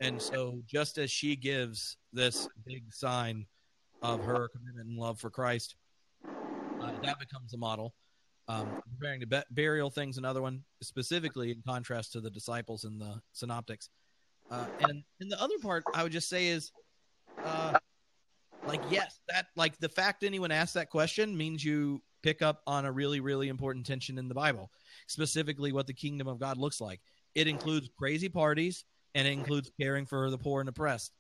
And so just as she gives this big sign of her commitment and love for Christ, that becomes a model. Preparing to burial things, another one, specifically in contrast to the disciples in the synoptics. And the other part I would just say is, like, yes, that, like, the fact anyone asks that question means you pick up on a really, really important tension in the Bible, specifically what the kingdom of God looks like. It includes crazy parties, and it includes caring for the poor and oppressed.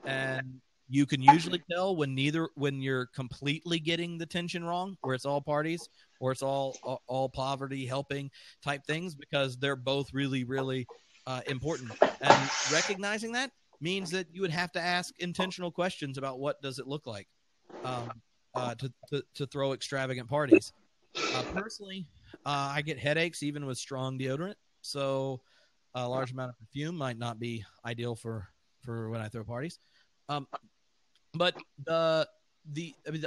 And you can usually tell when you're completely getting the tension wrong, where it's all parties or it's all poverty helping type things, because they're both really, really important. And recognizing that means that you would have to ask intentional questions about what does it look like to throw extravagant parties. Personally, I get headaches even with strong deodorant, so a large amount of perfume might not be ideal for when I throw parties. But the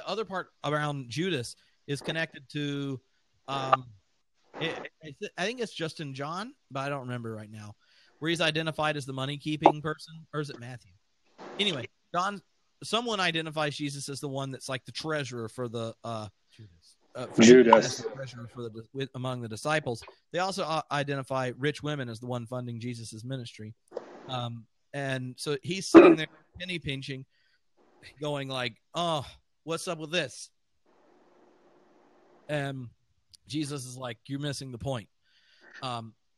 other part around Judas is connected to, I think it's just in John, but I don't remember right now, where he's identified as the money keeping person, or is it Matthew? Anyway, someone identifies Jesus as the one that's like the treasurer for the Judas. Treasurer for among the disciples. They also identify rich women as the one funding Jesus's ministry. And so he's sitting there penny pinching, going like, "Oh, what's up with this?" And Jesus is like, "You're missing the point."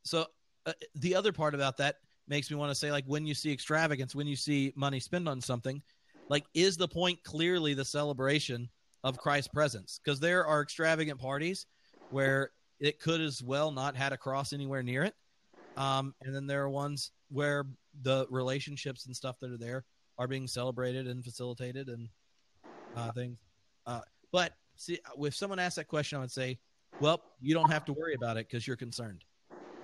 So the other part about that makes me want to say, like, when you see extravagance, when you see money spent on something, like, is the point clearly the celebration of Christ's presence? Because there are extravagant parties where it could as well not had a cross anywhere near it. And then there are ones where the relationships and stuff that are there are being celebrated and facilitated and things. But see, if someone asks that question, I would say, well, you don't have to worry about it because you're concerned.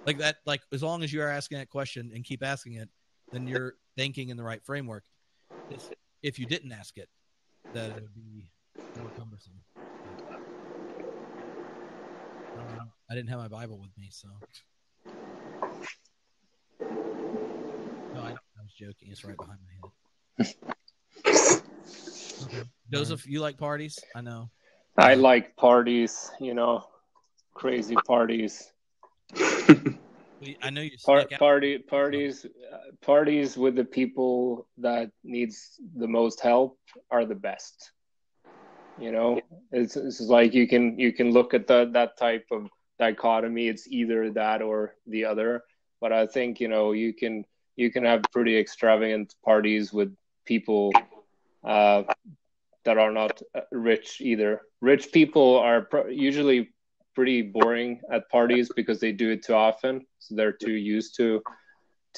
Like that, like, as long as you are asking that question and keep asking it, then you're thinking in the right framework. If you didn't ask it, that it would be more cumbersome. I didn't have my Bible with me, so. No, I was joking. It's right behind my head. Okay. Joseph, you like parties? I know. I like parties, crazy parties. I know you parties with the people that needs the most help are the best. It's like you can look at that type of dichotomy. It's either that or the other. But I think you can have pretty extravagant parties with people that are not rich either. Rich people are usually pretty boring at parties because they do it too often, so they're too used to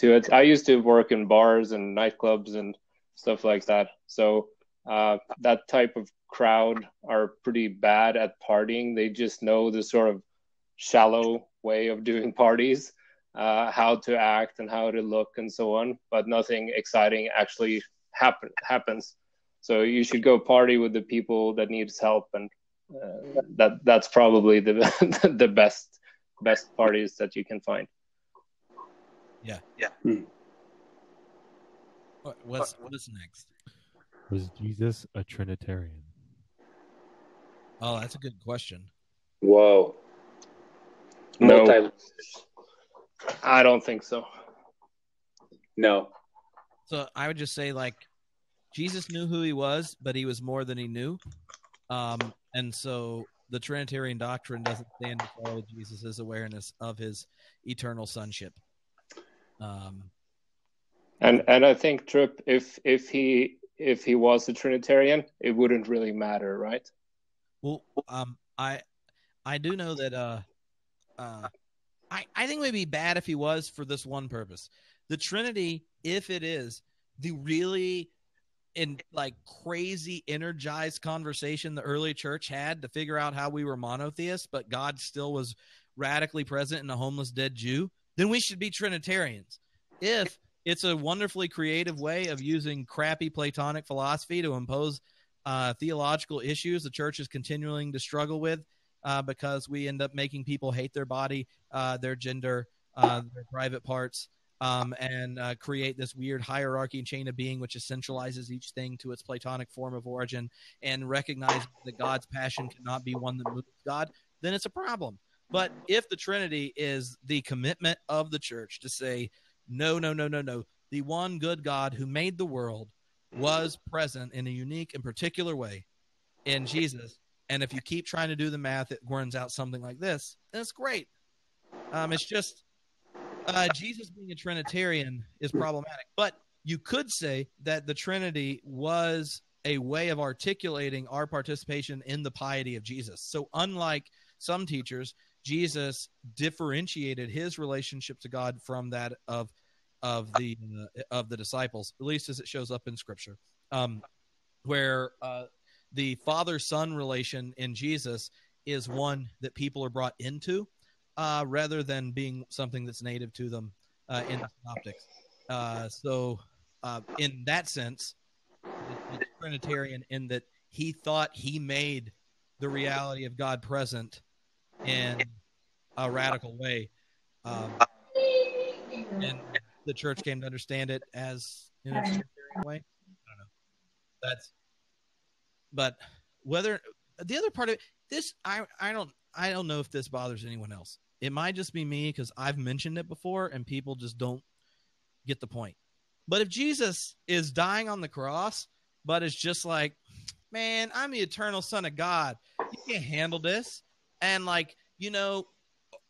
it. I used to work in bars and nightclubs and stuff like that, so that type of crowd are pretty bad at partying. They just know the sort of shallow way of doing parties, how to act and how to look and so on, but nothing exciting actually happens. So you should go party with the people that needs help, and that's probably the best parties that you can find. Yeah. What's next? Was Jesus a Trinitarian? Oh, that's a good question. Whoa. No, I don't think so. No. So I would just say, like, Jesus knew who he was, but he was more than he knew. And so the Trinitarian doctrine doesn't stand to follow Jesus' awareness of his eternal sonship. And I think, Tripp, if he was a Trinitarian, it wouldn't really matter, right? Well, I do know that I think it would be bad if he was, for this one purpose. The Trinity, if it is the really crazy energized conversation the early church had to figure out how we were monotheists, but God still was radically present in a homeless dead Jew, then we should be Trinitarians. If it's a wonderfully creative way of using crappy Platonic philosophy to impose theological issues the church is continuing to struggle with because we end up making people hate their body, their gender, their private parts, and create this weird hierarchy and chain of being which essentializes each thing to its Platonic form of origin and recognizes that God's passion cannot be one that moves God, then it's a problem. But if the Trinity is the commitment of the church to say, no, the one good God who made the world was present in a unique and particular way in Jesus, and if you keep trying to do the math, it turns out something like this, then it's great. It's just Jesus being a Trinitarian is problematic. But you could say that the Trinity was a way of articulating our participation in the piety of Jesus. So unlike some teachers, Jesus differentiated his relationship to God from that of the disciples, at least as it shows up in Scripture, where the father-son relation in Jesus is one that people are brought into, rather than being something that's native to them in the synoptics. So in that sense, it's Trinitarian in that he thought he made the reality of God present in a radical way. And the church came to understand it as in a Trinitarian way. I don't know. But whether the other part of this, I don't know if this bothers anyone else. It might just be me because I've mentioned it before and people just don't get the point. But if Jesus is dying on the cross, but it's just like, man, I'm the eternal Son of God. You can't handle this. And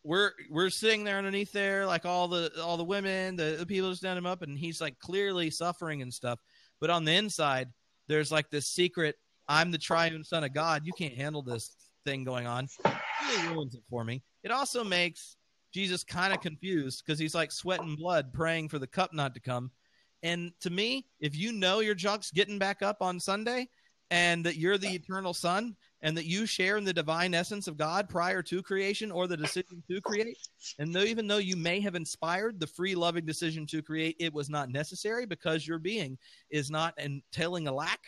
we're sitting there underneath there, like all the women, the people just stand him up, and he's like clearly suffering and stuff. But on the inside, there's like this secret, I'm the triune Son of God. You can't handle this thing going on. It really ruins it for me. It also makes Jesus kind of confused because he's like sweating blood, praying for the cup not to come. And to me, if you know your junk's getting back up on Sunday and that you're the eternal Son and that you share in the divine essence of God prior to creation or the decision to create, and even though you may have inspired the free, loving decision to create, it was not necessary because your being is not entailing a lack.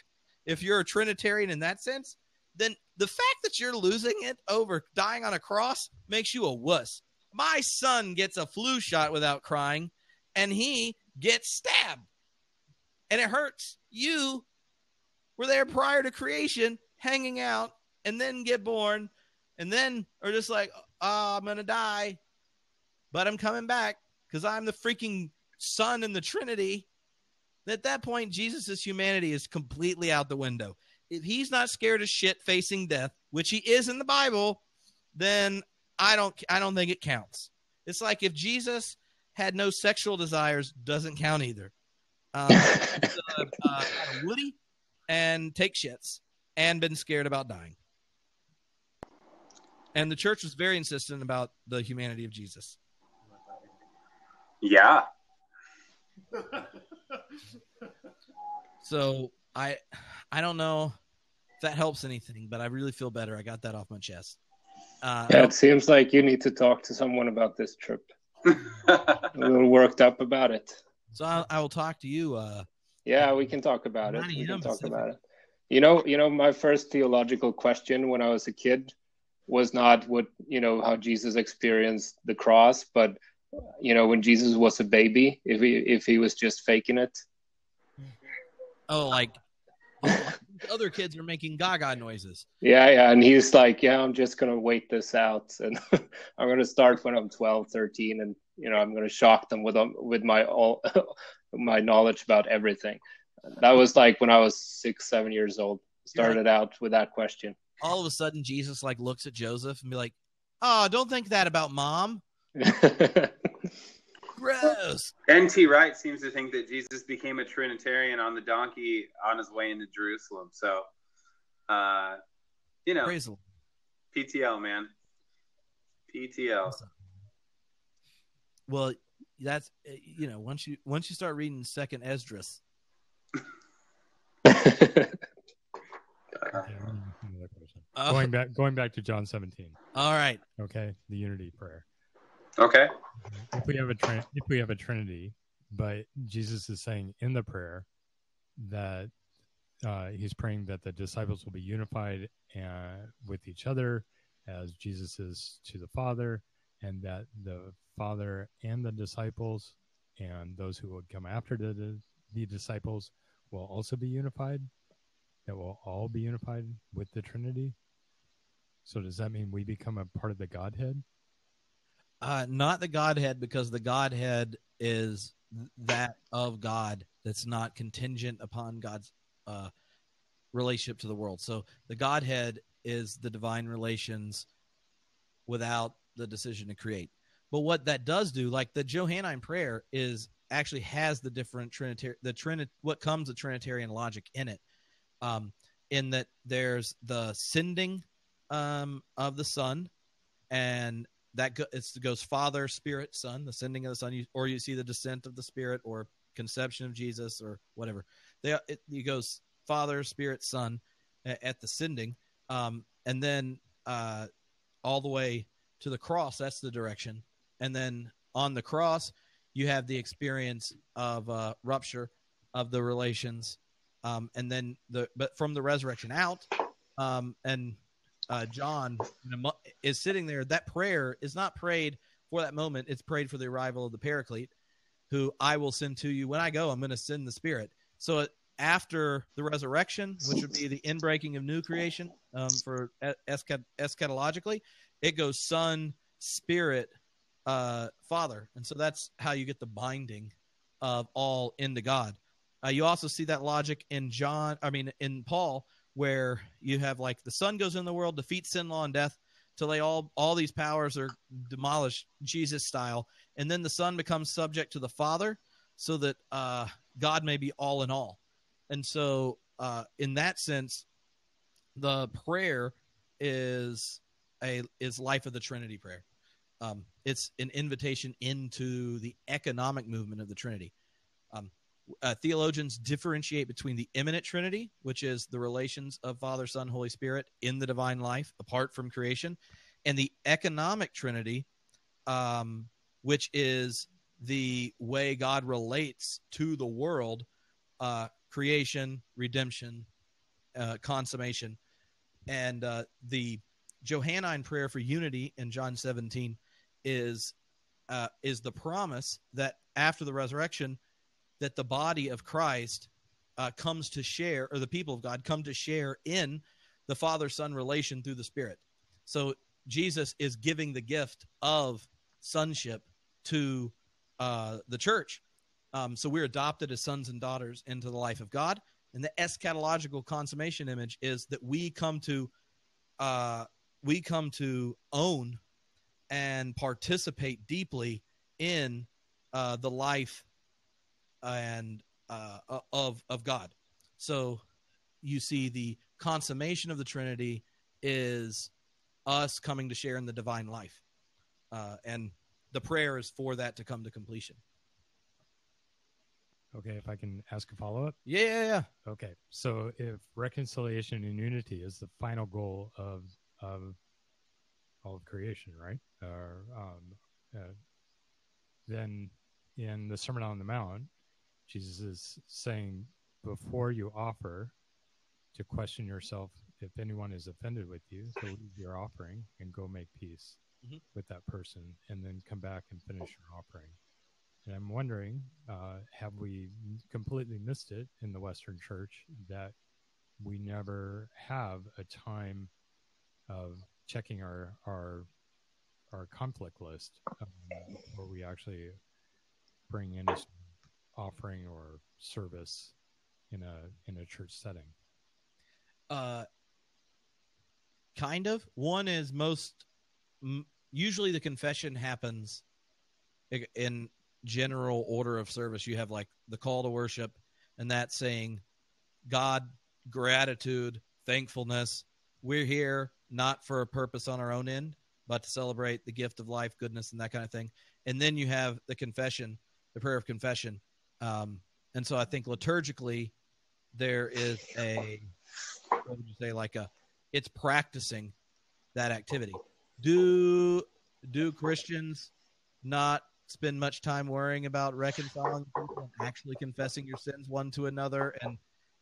If you're a Trinitarian in that sense, then the fact that you're losing it over dying on a cross makes you a wuss. My son gets a flu shot without crying, and he gets stabbed. And it hurts. You were there prior to creation, hanging out, and then get born, and then are just like, oh, I'm going to die, but I'm coming back because I'm the freaking Son in the Trinity. At that point, Jesus' humanity is completely out the window. If he's not scared of shit facing death, which he is in the Bible, then I don't think it counts. It's like if Jesus had no sexual desires, doesn't count either. Woody and take shits and been scared about dying. And the church was very insistent about the humanity of Jesus. Yeah. So I don't know if that helps anything, but I really feel better. I got that off my chest. It seems like you need to talk to someone about this trip. A little worked up about it. So I will talk to you. Yeah, we can talk about it. We can talk about it. You know, my first theological question when I was a kid was not how Jesus experienced the cross, but when Jesus was a baby, if he was just faking it. Oh, like other kids are making gaga noises. Yeah, and he's like, I'm just gonna wait this out, and I'm gonna start when I'm 12, 13, and I'm gonna shock them with my knowledge about everything. That was like when I was 6, 7 years old. Started out with that question. All of a sudden, Jesus like looks at Joseph and be like, "Oh, don't think that about mom." Gross. N.T. Wright seems to think that Jesus became a Trinitarian on the donkey on his way into Jerusalem. So, PTL, man. PTL. Well, that's once you start reading Second Esdras. Going back to John 17. All right. Okay, the unity prayer. Okay. If we have a Trinity, but Jesus is saying in the prayer that he's praying that the disciples will be unified with each other as Jesus is to the Father, and that the Father and the disciples and those who would come after the disciples will also be unified, that will all be unified with the Trinity. So does that mean we become a part of the Godhead? Not the Godhead, because the Godhead is that of God that's not contingent upon God's relationship to the world. So the Godhead is the divine relations without the decision to create. But what that does do, like the Johannine prayer, is actually has the different what comes with Trinitarian logic in it, in that there's the sending of the Son, and that goes Father, Spirit, Son, the sending of the Son, or you see the descent of the Spirit, or conception of Jesus, or whatever. It goes Father, Spirit, Son at the sending, and then all the way to the cross. That's the direction. And then on the cross, you have the experience of rupture of the relations, and then but from the resurrection out, and John is sitting there. That prayer is not prayed for that moment. It's prayed for the arrival of the Paraclete, who I will send to you when I go. I'm going to send the Spirit. So after the resurrection, which would be the inbreaking of new creation, for eschatologically, it goes Son, Spirit, Father. And so that's how you get the binding of all into God. You also see that logic in Paul, where you have like the Son goes in the world, defeats sin, law, and death, till all these powers are demolished, Jesus style. And then the Son becomes subject to the Father, so that God may be all in all. And so in that sense, the prayer is life of the Trinity prayer. It's an invitation into the economic movement of the Trinity. Theologians differentiate between the immanent Trinity, which is the relations of Father, Son, Holy Spirit in the divine life apart from creation, and the economic Trinity, which is the way God relates to the world, creation, redemption, consummation. And the Johannine prayer for unity in John 17 is the promise that after the resurrection, that the body of Christ comes to share, or the people of God come to share in the Father-Son relation through the Spirit. So Jesus is giving the gift of sonship to the church. So we're adopted as sons and daughters into the life of God. And the eschatological consummation image is that we come to own and participate deeply in the life and of God. So you see the consummation of the Trinity is us coming to share in the divine life, and the prayer is for that to come to completion. Okay, if I can ask a follow-up? Yeah. Okay, so if reconciliation and unity is the final goal of all of creation, right? Then in the Sermon on the Mount, Jesus is saying, before you offer, to question yourself if anyone is offended with you, to leave your offering and go make peace with that person, and then come back and finish your offering. And I'm wondering, have we completely missed it in the Western Church that we never have a time of checking our conflict list, where we actually bring in a offering or service in a church setting? Kind of. One is usually the confession happens in general order of service. You have like the call to worship, and that's saying God, gratitude, thankfulness. We're here not for a purpose on our own end, but to celebrate the gift of life, goodness, and that kind of thing. And then you have the confession, the prayer of confession. And so I think liturgically there is what would you say, it's practicing that activity. Do Christians not spend much time worrying about reconciling people and actually confessing your sins one to another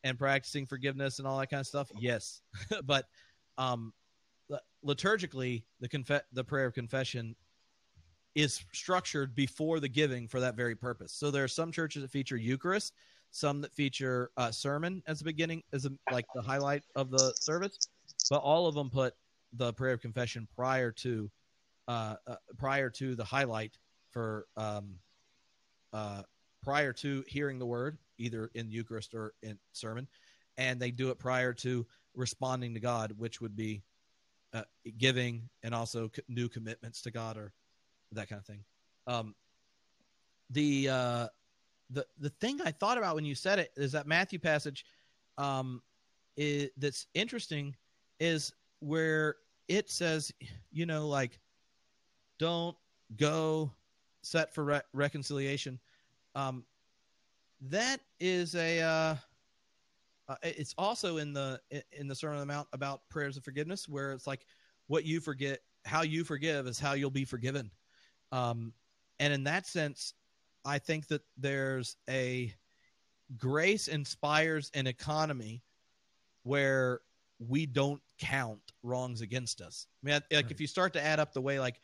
and practicing forgiveness and all that kind of stuff? Yes. But liturgically, the prayer of confession is structured before the giving for that very purpose. So there are some churches that feature Eucharist, some that feature sermon as the beginning, like the highlight of the service, but all of them put the prayer of confession prior to the highlight for prior to hearing the word, either in Eucharist or in sermon, and they do it prior to responding to God, which would be giving and also new commitments to God or that kind of thing. The thing I thought about when you said it is that Matthew passage that's interesting is where it says, like, don't go set for reconciliation. That is it's also in the Sermon on the Mount about prayers of forgiveness, where it's like, what you forget, how you forgive is how you'll be forgiven. And in that sense, I think that there's a grace inspires an economy where we don't count wrongs against us. I mean, like, if you start to add up the way, like,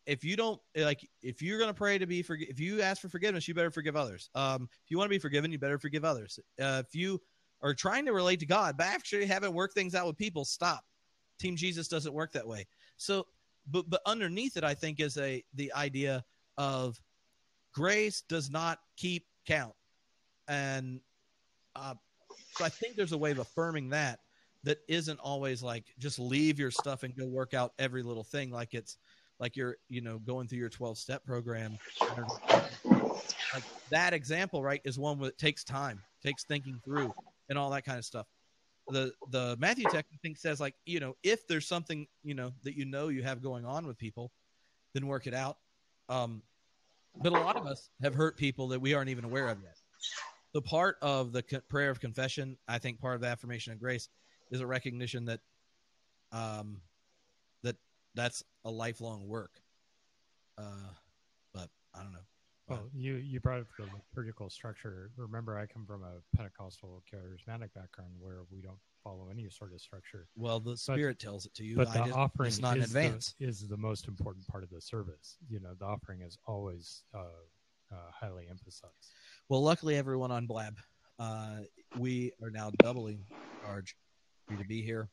if you don't, like, if you're going to pray to be if you ask for forgiveness, you better forgive others. If you want to be forgiven, you better forgive others. If you are trying to relate to God, but actually haven't worked things out with people, stop. Team Jesus doesn't work that way. So, but underneath it, I think, is the idea of grace does not keep count. And so I think there's a way of affirming that isn't always like, just leave your stuff and go work out every little thing. Like it's like you're, going through your 12-step program. Like that example, right, is one that takes time, takes thinking through and all that kind of stuff. The Matthew text, I think, says, like, if there's something, that you have going on with people, then work it out. But a lot of us have hurt people that we aren't even aware of yet. So part of the prayer of confession, I think part of the affirmation of grace is a recognition that that's a lifelong work. But I don't know. Well, you brought up the liturgical structure. Remember, I come from a Pentecostal charismatic background where we don't follow any sort of structure. Well, the Spirit tells it to you. But the offering is not in advance. Is the most important part of the service. The offering is always highly emphasized. Well, luckily, everyone on Blab, we are now doubling charge for you to be here.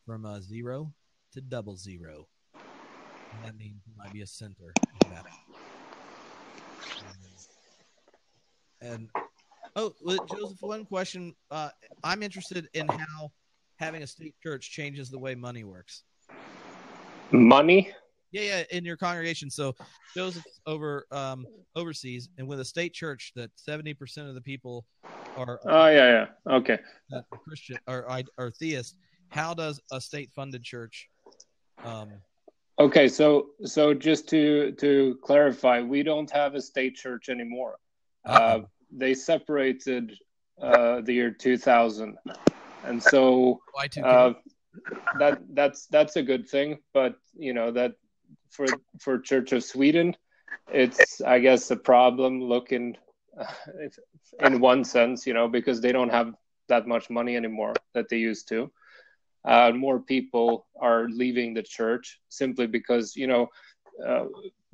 From 0 to 00. And that means you might be a center. And Joseph, one question. I'm interested in how having a state church changes the way money works. Money? Yeah, in your congregation. So Joseph's overseas, and with a state church that 70% of the people are okay, Christian or theist. How does a state-funded church? Okay, so just to clarify, we don't have a state church anymore. They separated the year 2000, and so that's a good thing. But that for Church of Sweden, it's, I guess, a problem looking in one sense, because they don't have that much money anymore that they used to. More people are leaving the church simply because,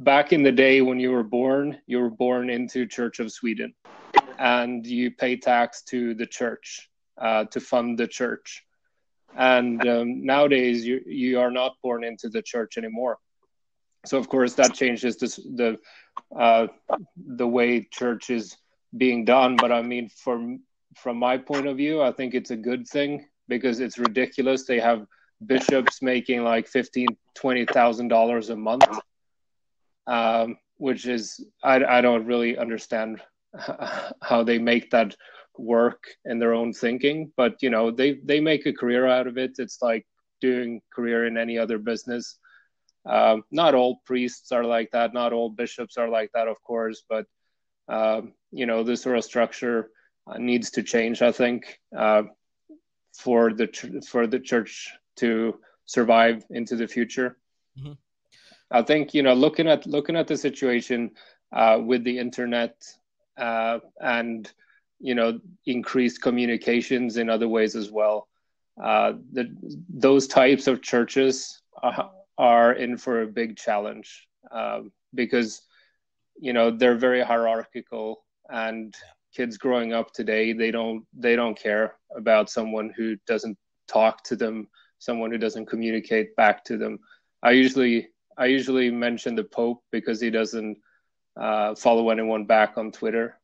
back in the day when you were born into Church of Sweden, and you pay tax to the church to fund the church. And nowadays you are not born into the church anymore. So of course that changes the way church is being done. But I mean, from my point of view, I think it's a good thing, because it's ridiculous. They have bishops making like $15,000-$20,000 a month, which is, I don't really understand how they make that work in their own thinking. But they make a career out of it. It's like doing career in any other business. Not all priests are like that. Not all bishops are like that, of course. But this sort of structure needs to change, I think. For the church to survive into the future. Mm-hmm. I think, looking at the situation with the internet and increased communications in other ways as well, those types of churches are in for a big challenge because they're very hierarchical, and kids growing up today, they don't care about someone who doesn't talk to them, someone who doesn't communicate back to them. I usually mention the Pope because he doesn't follow anyone back on Twitter,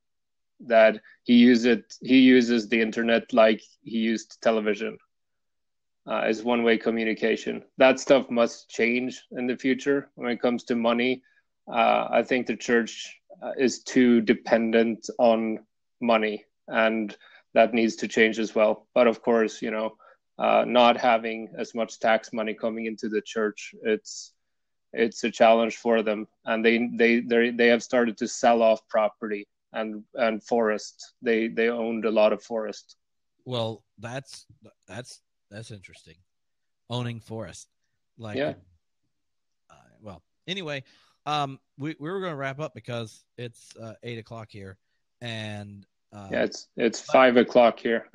that he uses the internet like he used television as one-way communication. That stuff must change in the future. When it comes to money, I think the church is too dependent on money, and that needs to change as well. But of course, not having as much tax money coming into the church, it's a challenge for them, and they have started to sell off property and forest. They owned a lot of forest. Well, that's interesting. Owning forest, like, yeah. Well, anyway, we were going to wrap up because it's 8:00 here, and it's 5:00 here.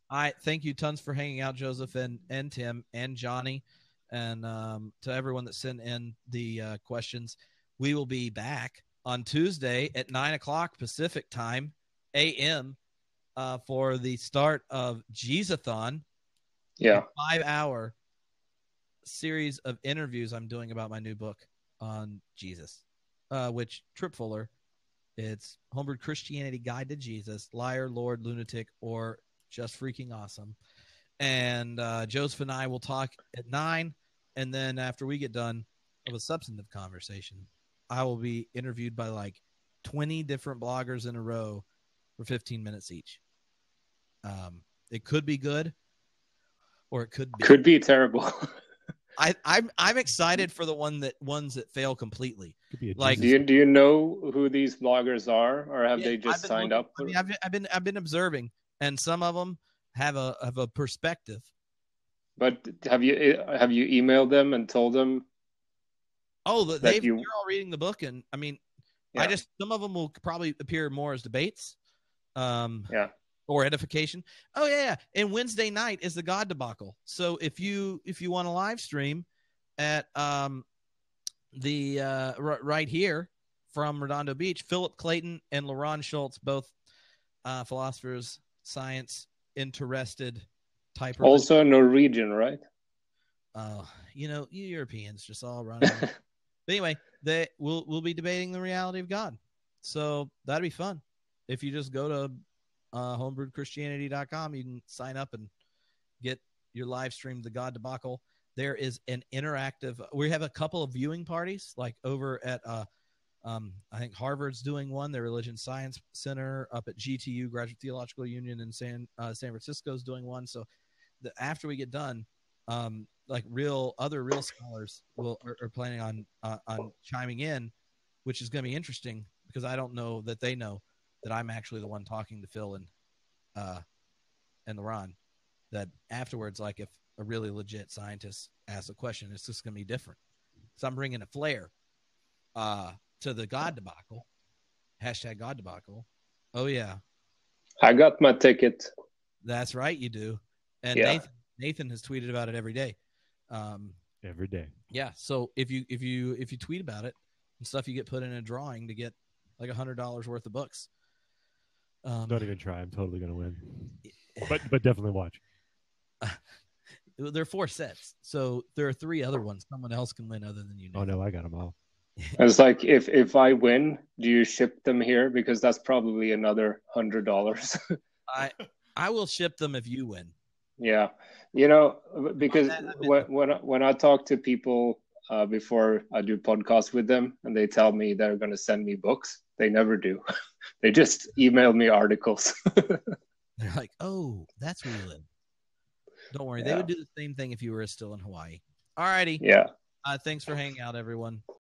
I thank you tons for hanging out, Joseph and Tim and Johnny, and to everyone that sent in the questions. We will be back on Tuesday at 9:00 Pacific time, a.m. For the start of Jesuthon. Yeah, 5-hour series of interviews I'm doing about my new book on Jesus, which Trip Fuller. It's Homebrewed Christianity Guide to Jesus, Liar, Lord, Lunatic, or Just Freaking Awesome. And Joseph and I will talk at 9, and then after we get done of a substantive conversation, I will be interviewed by like 20 different bloggers in a row for 15 minutes each. It could be good, or it could be terrible. I'm excited for the ones that fail completely. Like, do you know who these bloggers are, or have they just signed up? I mean, I've been observing, and some of them have a perspective. But have you emailed them and told them? Oh, they're all reading the book, and I mean, yeah. Some of them will probably appear more as debates. Or edification. Oh yeah. And Wednesday night is the God debacle. So if you want to live stream at the right here from Redondo Beach, Philip Clayton and LaRon Schultz, both philosophers, science interested type. Also Norwegian, right? You Europeans just all run. But anyway, we'll be debating the reality of God. So that'd be fun. If you just go to homebrewedchristianity.com, you can sign up and get your live stream, the God debacle. There is an interactive, we have a couple of viewing parties, like over at I think Harvard's doing one, their Religion Science Center, up at GTU, Graduate Theological Union in San Francisco is doing one. So after we get done, like real scholars are planning on chiming in, which is going to be interesting because I don't know that they know that I'm actually the one talking to Phil and LaRon, that afterwards, like if a really legit scientist asks a question, it's just going to be different. So I'm bringing a flair to the God debacle, #God debacle. Oh yeah. I got my ticket. That's right. You do. And yeah. Nathan has tweeted about it every day. Every day. Yeah. So if you tweet about it and stuff, you get put in a drawing to get like $100 worth of books. Don't even try. I'm totally going to win. But definitely watch. There are 4 sets. So there are 3 other ones. Someone else can win other than you. Oh, no, I got them all. It's like, if I win, do you ship them here? Because that's probably another $100. I will ship them if you win. Yeah. Because when I talk to people before I do podcasts with them and they tell me they're going to send me books, they never do. They just email me articles. They're like, oh, that's where you live. Don't worry. Yeah. They would do the same thing if you were still in Hawaii. All righty. Yeah. Thanks for hanging out, everyone.